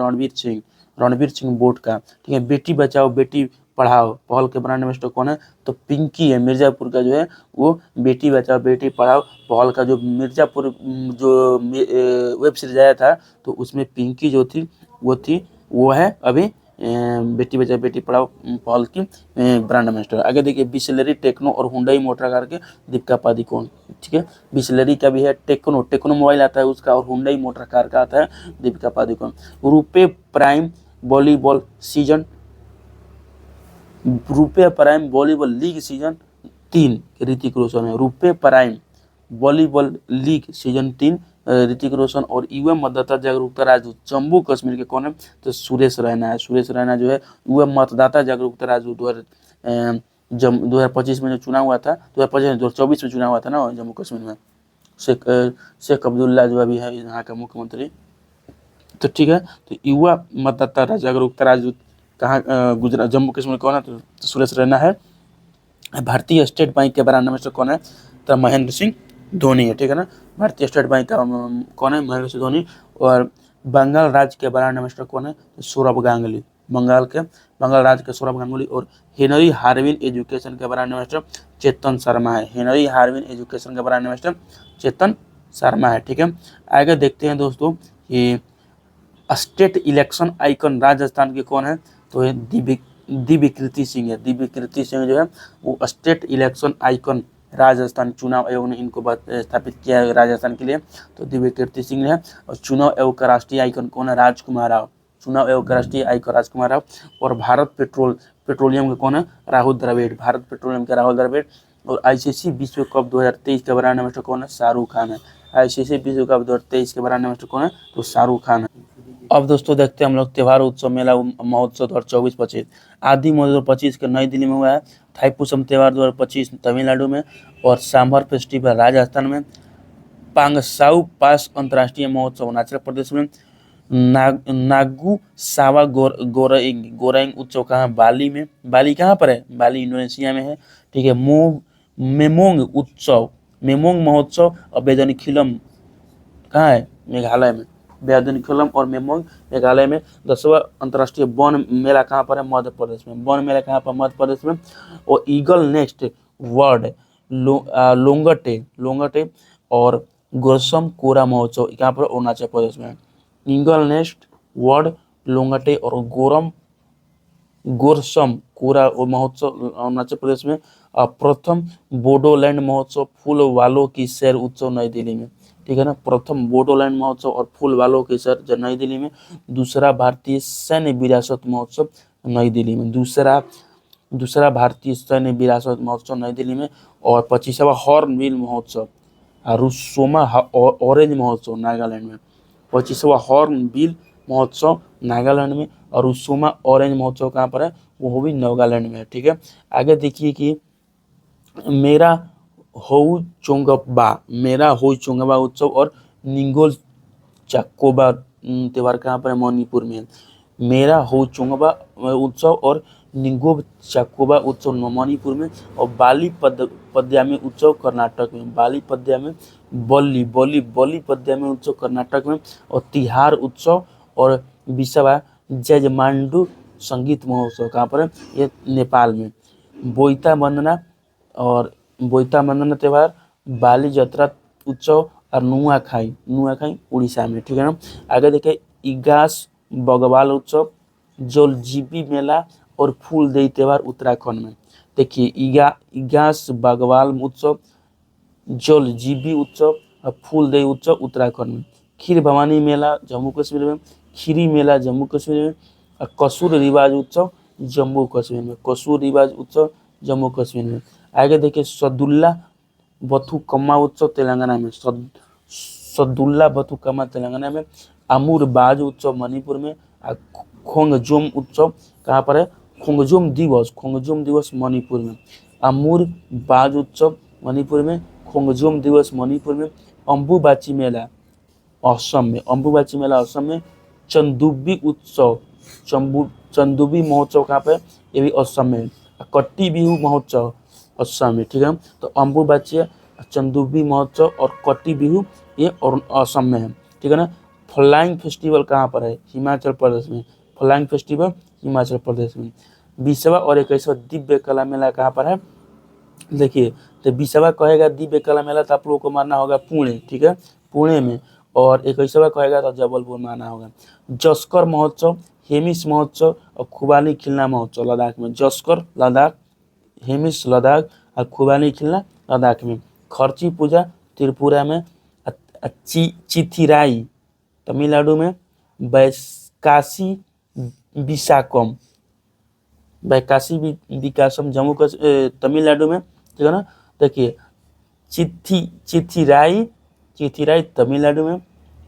रणवीर सिंह बोट का। ठीक है, बेटी बचाओ बेटी पढ़ाओ पहल के ब्रांड एम्बेसडर कौन है, तो पिंकी है, मिर्जापुर का जो है वो बेटी बचाओ बेटी पढ़ाओ पहल का जो मिर्जापुर जो वेब सीरीज आया था, तो उसमें पिंकी जो थी वो है अभी बेटी बचाओ बेटी पढ़ाओ पहल की ब्रांड एम्बेसडर। आगे देखिए बिसलेरी, टेक्नो और हुंडई मोटर कार के दीपिका पादुकोण। ठीक है, बिसलेरी का भी है, टेक्नो मोबाइल आता है उसका, और हुंडई मोटर कार का आता है Deepika Padukone. RuPay prime volleyball league season 3 Hrithik Roshan है। RuPay prime volleyball league season 3 Hrithik Roshan. और युवा मतदाता जागरूकता राजदूत जम्मू कश्मीर के कौन है, तो सुरेश रैना है। सुरेश रैना जो है युवा मतदाता जागरूकता राजदूत 2025 में जो चुनाव हुआ था, 2024 में चुनाव हुआ था ना जम्मू कश्मीर में, शेख अब्दुल्ला जो अभी है यहाँ का मुख्यमंत्री। तो ठीक है, तो युवा मतदाता जागरूकता राजदूत कहाँ गुजरात जम्मू कश्मीर कौन है, तो सुरेश रैना है। भारतीय स्टेट बैंक के ब्रांड एम्बेसडर कौन है, तो महेंद्र सिंह धोनी है। ठीक है ना, भारतीय स्टेट बैंक का कौन है, महेंद्र सिंह धोनी। और बंगाल राज्य के ब्रांड एम्बेसडर कौन है, तो सौरभ गांगुली, बंगाल राज्य के सौरभ गांगुली। और हेनरी हार्विन एजुकेशन के ब्रांड एम्बेसडर चेतन शर्मा है। हेनरी हार्विन एजुकेशन का ब्रांड एम्बेसडर चेतन शर्मा है। ठीक है, आगे देखते हैं दोस्तों कि स्टेट इलेक्शन आइकन राजस्थान के कौन है, तो ये दिव्यकृति सिंह है। दिव्यकृति सिंह जो है वो स्टेट इलेक्शन आइकन राजस्थान चुनाव आयोग ने इनको स्थापित किया है राजस्थान के लिए, तो दिव्यकृति सिंह है। और चुनाव आयोग का राष्ट्रीय आइकन कौन है, राजकुमार राव। चुनाव आयोग का राष्ट्रीय आइकन राजकुमार राव। और भारत पेट्रोलियम के कौन है, राहुल द्रविड़, भारत पेट्रोलियम के राहुल द्रविड़। और आईसीसी विश्व कप 2023 के ब्रांड एम्बेसडर कौन है, शाहरुख खान है। आईसीसी विश्व कप 2023 के ब्रांड एम्बेसडर कौन है, तो शाहरुख खान है। अब दोस्तों देखते हैं हम लोग त्योहार उत्सव मेला महोत्सव 2024-25 आदि महोत्सव 2025 के नई दिल्ली में हुआ है। थाईपुसम त्यौहार 2025 तमिलनाडु में। और सांभर फेस्टिवल राजस्थान में। पांगसाउ पास अंतर्राष्ट्रीय महोत्सव अरुणाचल प्रदेश में। नागू सावा गोरेंग उत्सव कहाँ, बाली में। बाली कहाँ पर है, बाली इंडोनेशिया में है। ठीक है, मेमोंग महोत्सव और बेदनीखिलम कहाँ है, मेघालय में। बेदनीखिलम और मेमोंग मेघालय में। 10वां अंतर्राष्ट्रीय वन मेला कहाँ पर है, मध्य प्रदेश में। वन मेला कहाँ पर, मध्य प्रदेश में। और ईगल नेक्स्ट वर्ल्ड लोंगटे और गोरसम कोरा महोत्सव कहाँ पर, अरुणाचल प्रदेश में। ईगल नेक्स्ट वर्ल्ड लोंगटे और गोरसम कोरा महोत्सव अरुणाचल प्रदेश में। प्रथम बोडोलैंड महोत्सव फूल वालों की सैर उत्सव नई दिल्ली में। ठीक है ना, प्रथम बोडोलैंड महोत्सव और फूल वालों की सैर नई दिल्ली में। दूसरा भारतीय सैन्य विरासत महोत्सव नई दिल्ली में। दूसरा भारतीय सैन्य विरासत महोत्सव नई दिल्ली में। और 25वां हॉर्नबिल महोत्सव रुसोमा ऑरेंज महोत्सव नागालैंड में। 25वां हॉर्नबिल महोत्सव नागालैंड में। और रुसोमा ऑरेंज महोत्सव कहाँ पर है, वो भी नागालैंड में है। ठीक है, आगे देखिए कि मेरा होउ चोंगबा उत्सव और निंगोल चाकोबा त्यौहार कहाँ पर है, मणिपुर में। मेरा होउ चोंगबा उत्सव और निंगोब चाकोबा उत्सव मणिपुर में। और बाली पद्यामी उत्सव कर्नाटक में। बाली पद्यामी बली पद्यामी उत्सव कर्नाटक में। और तिहार उत्सव और विसवा जजमांडू संगीत महोत्सव कहाँ पर है, ये नेपाल में। बोईता बंदना त्यौहार, बाली जत्रा उत्सव और नुआखाई उड़ीसा में। ठीक है ना, आगे देखिए इगास बगवाल उत्सव, जोलजीबी मेला और फूलदेई त्यौहार उत्तराखंड में। देखिए इगास बगवाल उत्सव, जोलजीबी उत्सव और फूलदेई उत्सव उत्तराखंड में। खीर भवानी मेला जम्मू कश्मीर में। खीरी मेला जम्मू कश्मीर में। और कसूर रिवाज उत्सव जम्मू कश्मीर में। कसूर रिवाज उत्सव जम्मू कश्मीर में। आगे देखिए सदुल्ला बथुकम्मा उत्सव तेलंगाना में। सदुल्ला बथुकम्मा तेलंगाना में। अमूर बाज उत्सव मणिपुर में। खोंगजोम उत्सव कहाँ पर है, खोंगजोम दिवस मणिपुर में। अमूर बाज उत्सव मणिपुर में। खोंगजोम दिवस मणिपुर में। अम्बुबाची मेला असम में, अम्बुबाची मेला असम में। चंदुबी उत्सव, चंदुबी महोत्सव कहाँ पे, ये भी असम में। कट्टी बिहू महोत्सव असम में, ठीक है। तो अम्बुबाची, चंदुबी महोत्सव और कट्टी बिहू ये और असम में है, ठीक है ना। फ्लाइंग फेस्टिवल कहाँ पर है, हिमाचल प्रदेश में। फ्लाइंग फेस्टिवल हिमाचल प्रदेश में। 20वां और 21वां दिव्य कला मेला कहाँ पर है, देखिए। तो 20वां कहेगा दिव्य कला मेला तो आप लोगों को मानना होगा पुणे, ठीक है, पुणे में। और 21वां कहेगा तो जबलपुर मानना होगा। जस्कर महोत्सव, हेमिस महोत्सव और खुबानी खिलना महोत्सव लद्दाख में। जस्कर लद्दाख, हेमिस लद्दाख और खुबानी खिलना लद्दाख में। खर्ची पूजा त्रिपुरा में। चिथिराई तमिलनाडु में। बैकासी विशाकम, बैकासी विकासम जम्मू तमिलनाडु में, ठीक है ना। देखिए चिथिराई तमिलनाडु में,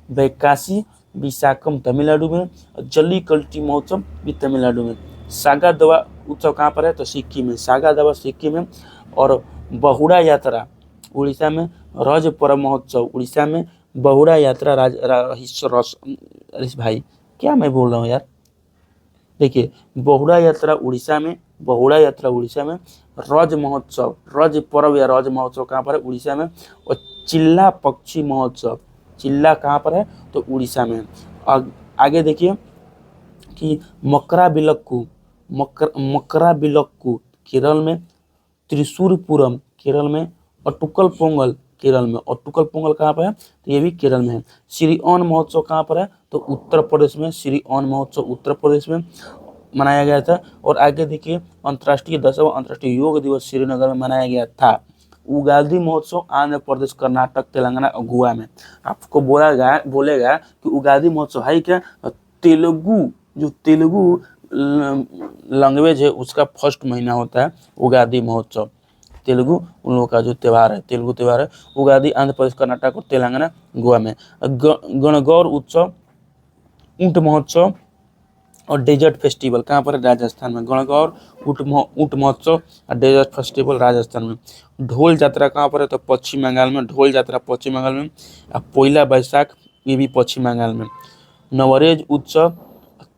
बैकासी विशाखम तमिलनाडु में, जल्लीकट्टू महोत्सव भी तमिलनाडु में। सागा दावा उत्सव कहाँ पर है, तो सिक्किम में। सागा दावा सिक्किम में। और बहुड़ा यात्रा उड़ीसा में। रज पर्व महोत्सव उड़ीसा में। बहुड़ा यात्रा अरे भाई क्या मैं बोल रहा हूँ यार, देखिए बहुड़ा यात्रा उड़ीसा में, बहुड़ा यात्रा उड़ीसा में। रज महोत्सव, रज पर्व या रज महोत्सव कहाँ पर है, उड़ीसा में। और चिल्ला पक्षी महोत्सव, चिल्ला कहाँ पर है, तो उड़ीसा में। आगे देखिए कि मकरा बिलक्कू केरल में। त्रिशूरपुरम केरल में। अटुकल पोंगल केरल में। अटुकल पोंगल कहाँ पर है, तो ये भी केरल में है। श्रीअन्न महोत्सव कहाँ पर है, तो उत्तर प्रदेश में। श्रीअन्न महोत्सव उत्तर प्रदेश में मनाया गया था। और आगे देखिए 10वां अंतर्राष्ट्रीय योग दिवस श्रीनगर में मनाया गया था। उगादी महोत्सव आंध्र प्रदेश, कर्नाटक, तेलंगाना और गोवा में। आपको बोलेगा कि उगादी महोत्सव है क्या, तेलुगु, जो तेलुगु लैंग्वेज है उसका फर्स्ट महीना होता है उगादी महोत्सव। तेलुगु उन लोगों का जो त्यौहार है, तेलुगु त्यौहार है। उगादी आंध्र प्रदेश, कर्नाटक और तेलंगाना, गोवा में। गणगौर उत्सव, ऊंट महोत्सव और डेजर्ट फेस्टिवल कहाँ पर है, राजस्थान में। गणगौर ऊंट महोत्सव और डेजर्ट फेस्टिवल राजस्थान में। ढोल यात्रा कहाँ पर है, तो पश्चिम बंगाल में। ढोल यात्रा पश्चिम बंगाल में। और पोइला बैसाख ये भी पश्चिम बंगाल में। नवरेज उत्सव,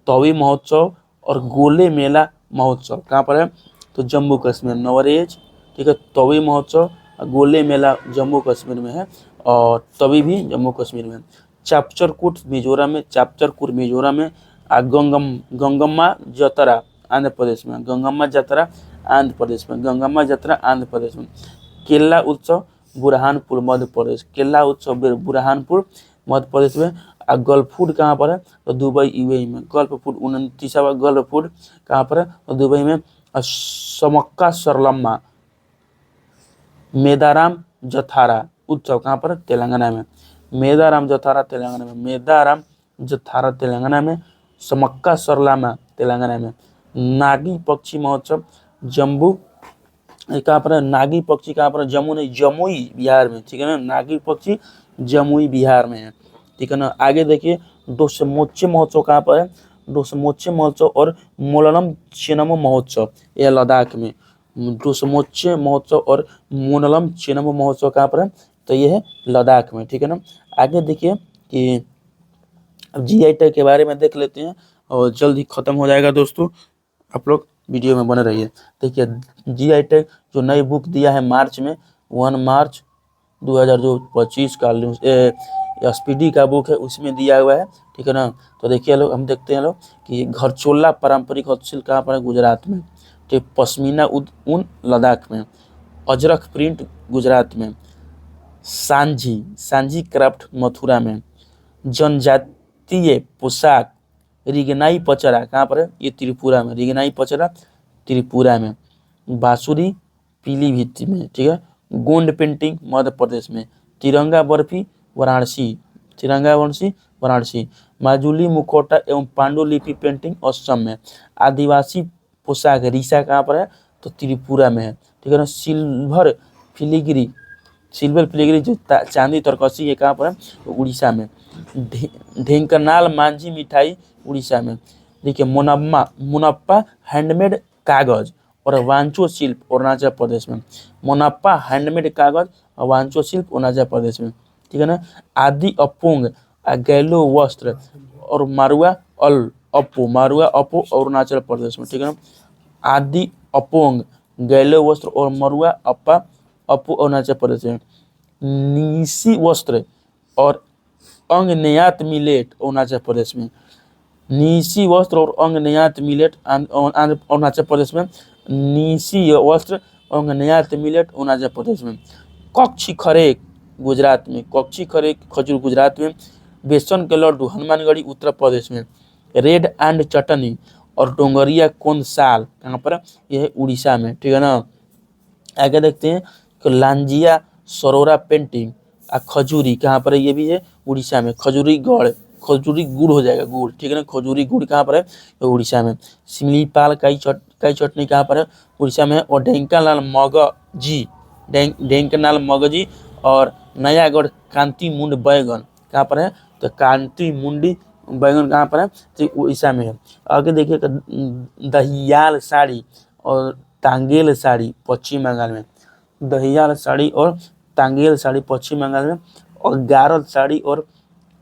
तवी महोत्सव और गोले मेला महोत्सव कहाँ पर है, तो जम्मू कश्मीर। नवरेज, ठीक है, तवी महोत्सव और गोले मेला जम्मू कश्मीर में है। और तवी भी जम्मू कश्मीर में। चापचरकूट मिजोरम में। चापचरकूट मिजोरम में। गंगम्मा जतरा आंध्र प्रदेश में। गंगम्मा जतरा आंध्र प्रदेश में। गंगम्मा जतरा आंध्र प्रदेश में। केला उत्सव बुरहानपुर मध्य प्रदेश। केला उत्सव बुरहानपुर मध्य प्रदेश में। और गल्फ फूड कहाँ पर है, तो दुबई यूएई में। गल्फ फूड 29वां गल्फ फूड कहाँ पर है, तो दुबई में। समक्का सरलम्मा मेदाराम जथारा उत्सव कहाँ पर, तेलंगाना में। मेदाराम जथारा तेलंगाना में। मेदाराम जथारा तेलंगाना में। समक्का सरलामा तेलंगाना में। नागी पक्षी महोत्सव जम्मू कहाँ पर है, नागी पक्षी कहाँ पर है, जम्मू नहीं, जमुई बिहार में, ठीक है ना। नागी पक्षी जमुई बिहार में है, ठीक है ना। आगे देखिए डोसमोचे महोत्सव कहाँ पर है, डोसमोचे महोत्सव और मोलनम चेनम महोत्सव यह लद्दाख में। डोसमोचे महोत्सव और मोनलम चेनम महोत्सव कहाँ पर है, तो ये है लद्दाख में, ठीक है ना। आगे देखिए कि अब जीआई टैग के बारे में देख लेते हैं और जल्द ही खत्म हो जाएगा दोस्तों, आप लोग वीडियो में बने रहिए। देखिए जीआई टैग जो नई बुक दिया है मार्च में, 1 मार्च 2025 का स्पीडी का बुक है उसमें दिया हुआ है, ठीक है ना। तो देखिए लोग, हम देखते हैं लोग कि घरचोला पारंपरिक हस्तशिल्प कहाँ पर है, गुजरात में। ठीक, पश्मीना ऊन लद्दाख में। अजरक प्रिंट गुजरात में। सांझी क्राफ्ट मथुरा में। जनजातीय पोशाक रिगनाई पचरा कहाँ पर है, ये त्रिपुरा में। रिगनाई पचरा त्रिपुरा में। बांसुरी पीलीभीत में, ठीक है। गोंड पेंटिंग मध्य प्रदेश में। तिरंगा बर्फी वाराणसी, तिरंगा बर्फी वाराणसी। माजुली मुखौटा एवं पांडुलिपि पेंटिंग असम में। आदिवासी पोशाक रीसा कहाँ पर है, तो त्रिपुरा में है, ठीक है ना। सिल्वर फिलिग्री जो चांदी तरकसी है कहाँ पर है, तो उड़ीसा में। ढेंकनाल मांझी मिठाई उड़ीसा में। देखिए मुनप्पा हैंडमेड कागज और वांचो शिल्प अरुणाचल प्रदेश में। मुनप्पा हैंडमेड कागज और वांचो शिल्प अरुणाचल प्रदेश में, ठीक है ना। आदि अपोंग गैलो वस्त्र और मारुआ अपो अरुणाचल प्रदेश में, ठीक है ना। आदि अपोंग गैलो वस्त्र और मरुआ अपो अरुणाचल प्रदेश में। नीसी वस्त्र और अंग निर्यात मिलेट अरुणाचल प्रदेश में। नीसी वस्त्र और अंग निर्यात मिलेट अरुणाचल प्रदेश में। नीसी वस्त्र अंग निर्यात मिलेट अरुणाचल प्रदेश में। कच्ची खरेक गुजरात में। कच्ची खरेक खजूर गुजरात में। बेसन के लड्डू हनुमानगढ़ी उत्तर प्रदेश में। रेड एंड चटनी और डोंगरिया कोन साल कहाँ पर, यह है उड़ीसा में, ठीक है ना। आगे देखते हैं कि लांजिया सरोरा पेंटिंग खजूरी कहाँ पर है, ये भी है उड़ीसा में। खजूरी गुड़ हो जाएगा, गुड़, ठीक है ना। खजूरी गुड़ कहाँ पर है, ये उड़ीसा में। सिमलीपाल काई चटनी कहाँ पर है, उड़ीसा में है। और ढेंकनाल मगजी और नयागढ़ कांति मुंड बैगन कहाँ पर है, तो कांति मुंडी बैगन कहाँ पर है, तो उड़ीसा में है। आगे देखिए दहियाल साड़ी और तांगेल साड़ी पश्चिम बंगाल में। दहियाल साड़ी और तांगेल साड़ी पश्चिम बंगाल में। और गारद साड़ी और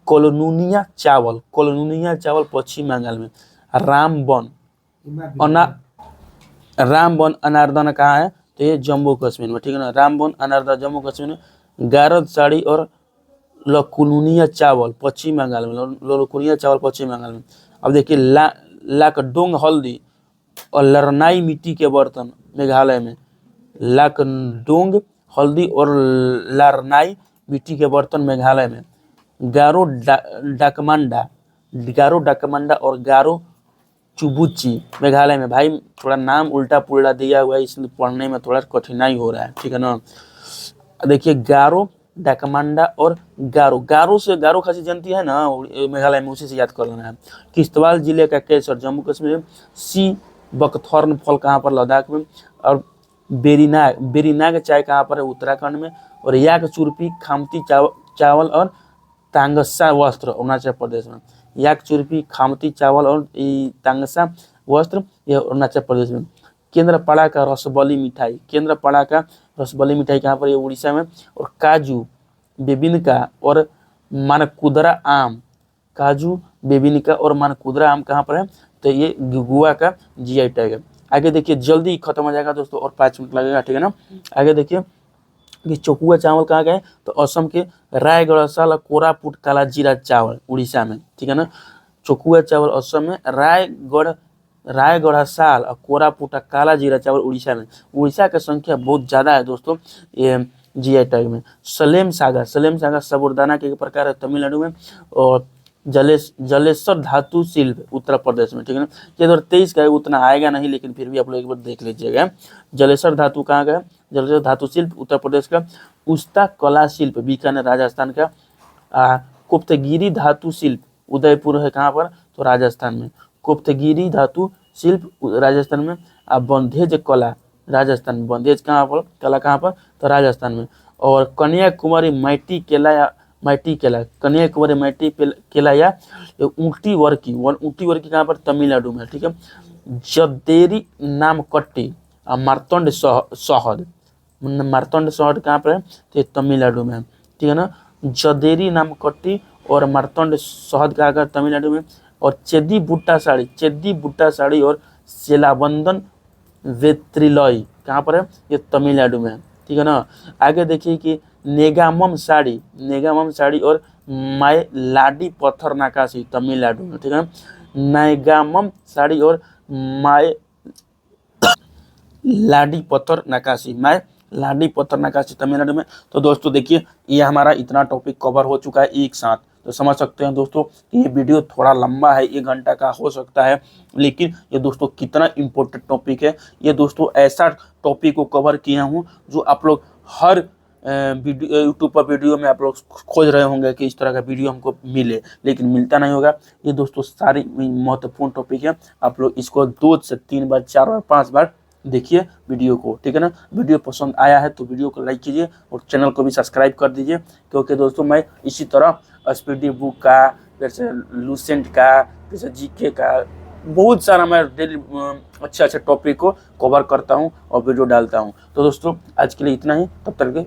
कोलोनुनिया चावल पश्चिम बंगाल में। रामबन अनारदाना कहाँ है, तो ये जम्मू कश्मीर में, ठीक है ना। रामबन अनारदाना जम्मू कश्मीर में। गारद साड़ी और लकुनुनिया चावल पश्चिम बंगाल में। लकुनिया चावल पश्चिम बंगाल में। अब देखिए लाकडोंग हल्दी और लरनाई मिट्टी के बर्तन मेघालय में। लाकडोंग हल्दी और लरनाई मिट्टी के बर्तन मेघालय में। गारो डाकमांडा और गारो चुबुची मेघालय में। भाई थोड़ा नाम उल्टा पुल्टा दिया हुआ है, इसलिए पढ़ने में थोड़ा कठिनाई हो रहा है, ठीक है ना। देखिए गारो डाकमांडा और गारो से गारो खासी जनती है ना मेघालय में, उसी से याद कर लेना है। किश्तवाड़ जिले का केसर जम्मू कश्मीर में। सी बकथॉर्न फल कहाँ पर, लद्दाख में। और बेरीनाग चाय कहाँ पर है, उत्तराखंड में। और याक चुरपी खामती चावल और तांगसा वस्त्र अरुणाचल प्रदेश में। याक चुरपी खामती चावल और तांगसा वस्त्र यह अरुणाचल प्रदेश में। केंद्रपाड़ा का रसबली मिठाई कहाँ पर, ये उड़ीसा में। और काजू बेबिनका और मानकुदरा आम कहाँ पर है, तो ये गोवा का जीआई टैग है। आगे देखिए जल्दी खत्म हो जाएगा दोस्तों, और 5 मिनट लगेगा, ठीक है ना। आगे देखिए कि चोकुआ चावल कहाँ गए, तो असम के रायगढ़ साल कोरापुट काला जीरा चावल उड़ीसा में, ठीक है ना। चोकुआ चावल असम में। रायगढ़ साल और कोरापुट काला जीरा चावल उड़ीसा में। उड़ीसा की संख्या बहुत ज़्यादा है दोस्तों ये जीआई टैग में। सलेम सागा साबूदाना के प्रकार है तमिलनाडु में। और जलेश्वर धातु शिल्प उत्तर प्रदेश में, ठीक है ना। ये 2023 का है, उतना आएगा नहीं, लेकिन फिर भी आप लोग एक बार देख लीजिएगा। जलेश्वर धातु कहाँ का है, जलेश्वर धातु शिल्प उत्तर प्रदेश का। उस्ता कला शिल्प बीकानेर राजस्थान का। गुप्तगिरी धातु शिल्प उदयपुर है कहाँ पर, तो राजस्थान में। गुप्तगिरी धातु शिल्प राजस्थान में। बंधेज कला राजस्थान, बंधेज कहाँ पर, कला कहाँ पर, तो राजस्थान में। और कन्याकुमारी माटी केला या ऊटी वर्की कहाँ पर, तमिलनाडु में, ठीक है। जदेरी नामकट्टी मार्तंड शहद कहाँ पर है, तो तमिलनाडु में, ठीक है ना। जदेरी नामकट्टी और मार्तंड शहद कहाँ का, तमिलनाडु में। और चेदी बुट्टा साड़ी और सेलाबंदन वेत्रिलॉय कहाँ पर है, ये तमिलनाडु में, ठीक है ना। आगे देखिए कि नेगामम साड़ी और माय लाडी पत्थर नकाशी तमिलनाडु में, ठीक है ना। नेगामम साड़ी और माय लाडी पत्थर नकाशी तमिलनाडु में। तो दोस्तों देखिए ये हमारा इतना टॉपिक कवर हो चुका है एक साथ, तो समझ सकते हैं दोस्तों कि ये वीडियो थोड़ा लंबा है, 1 घंटा का हो सकता है, लेकिन ये दोस्तों कितना इम्पोर्टेंट टॉपिक है। ये दोस्तों ऐसा टॉपिक को कवर किया हूँ जो आप लोग हर यूट्यूब पर वीडियो में आप लोग खोज रहे होंगे कि इस तरह का वीडियो हमको मिले, लेकिन मिलता नहीं होगा। ये दोस्तों सारी महत्वपूर्ण टॉपिक है, आप लोग इसको 2 से 3 बार 4 बार 5 बार देखिए वीडियो को, ठीक है ना। वीडियो पसंद आया है तो वीडियो को लाइक कीजिए और चैनल को भी सब्सक्राइब कर दीजिए, क्योंकि दोस्तों मैं इसी तरह स्पीडी बुक का, जैसे लूसेंट का, जैसे जीके का, बहुत सारा मैं डेली अच्छे टॉपिक को कवर करता हूँ और वीडियो डालता हूँ। तो दोस्तों आज के लिए इतना ही, तब तक के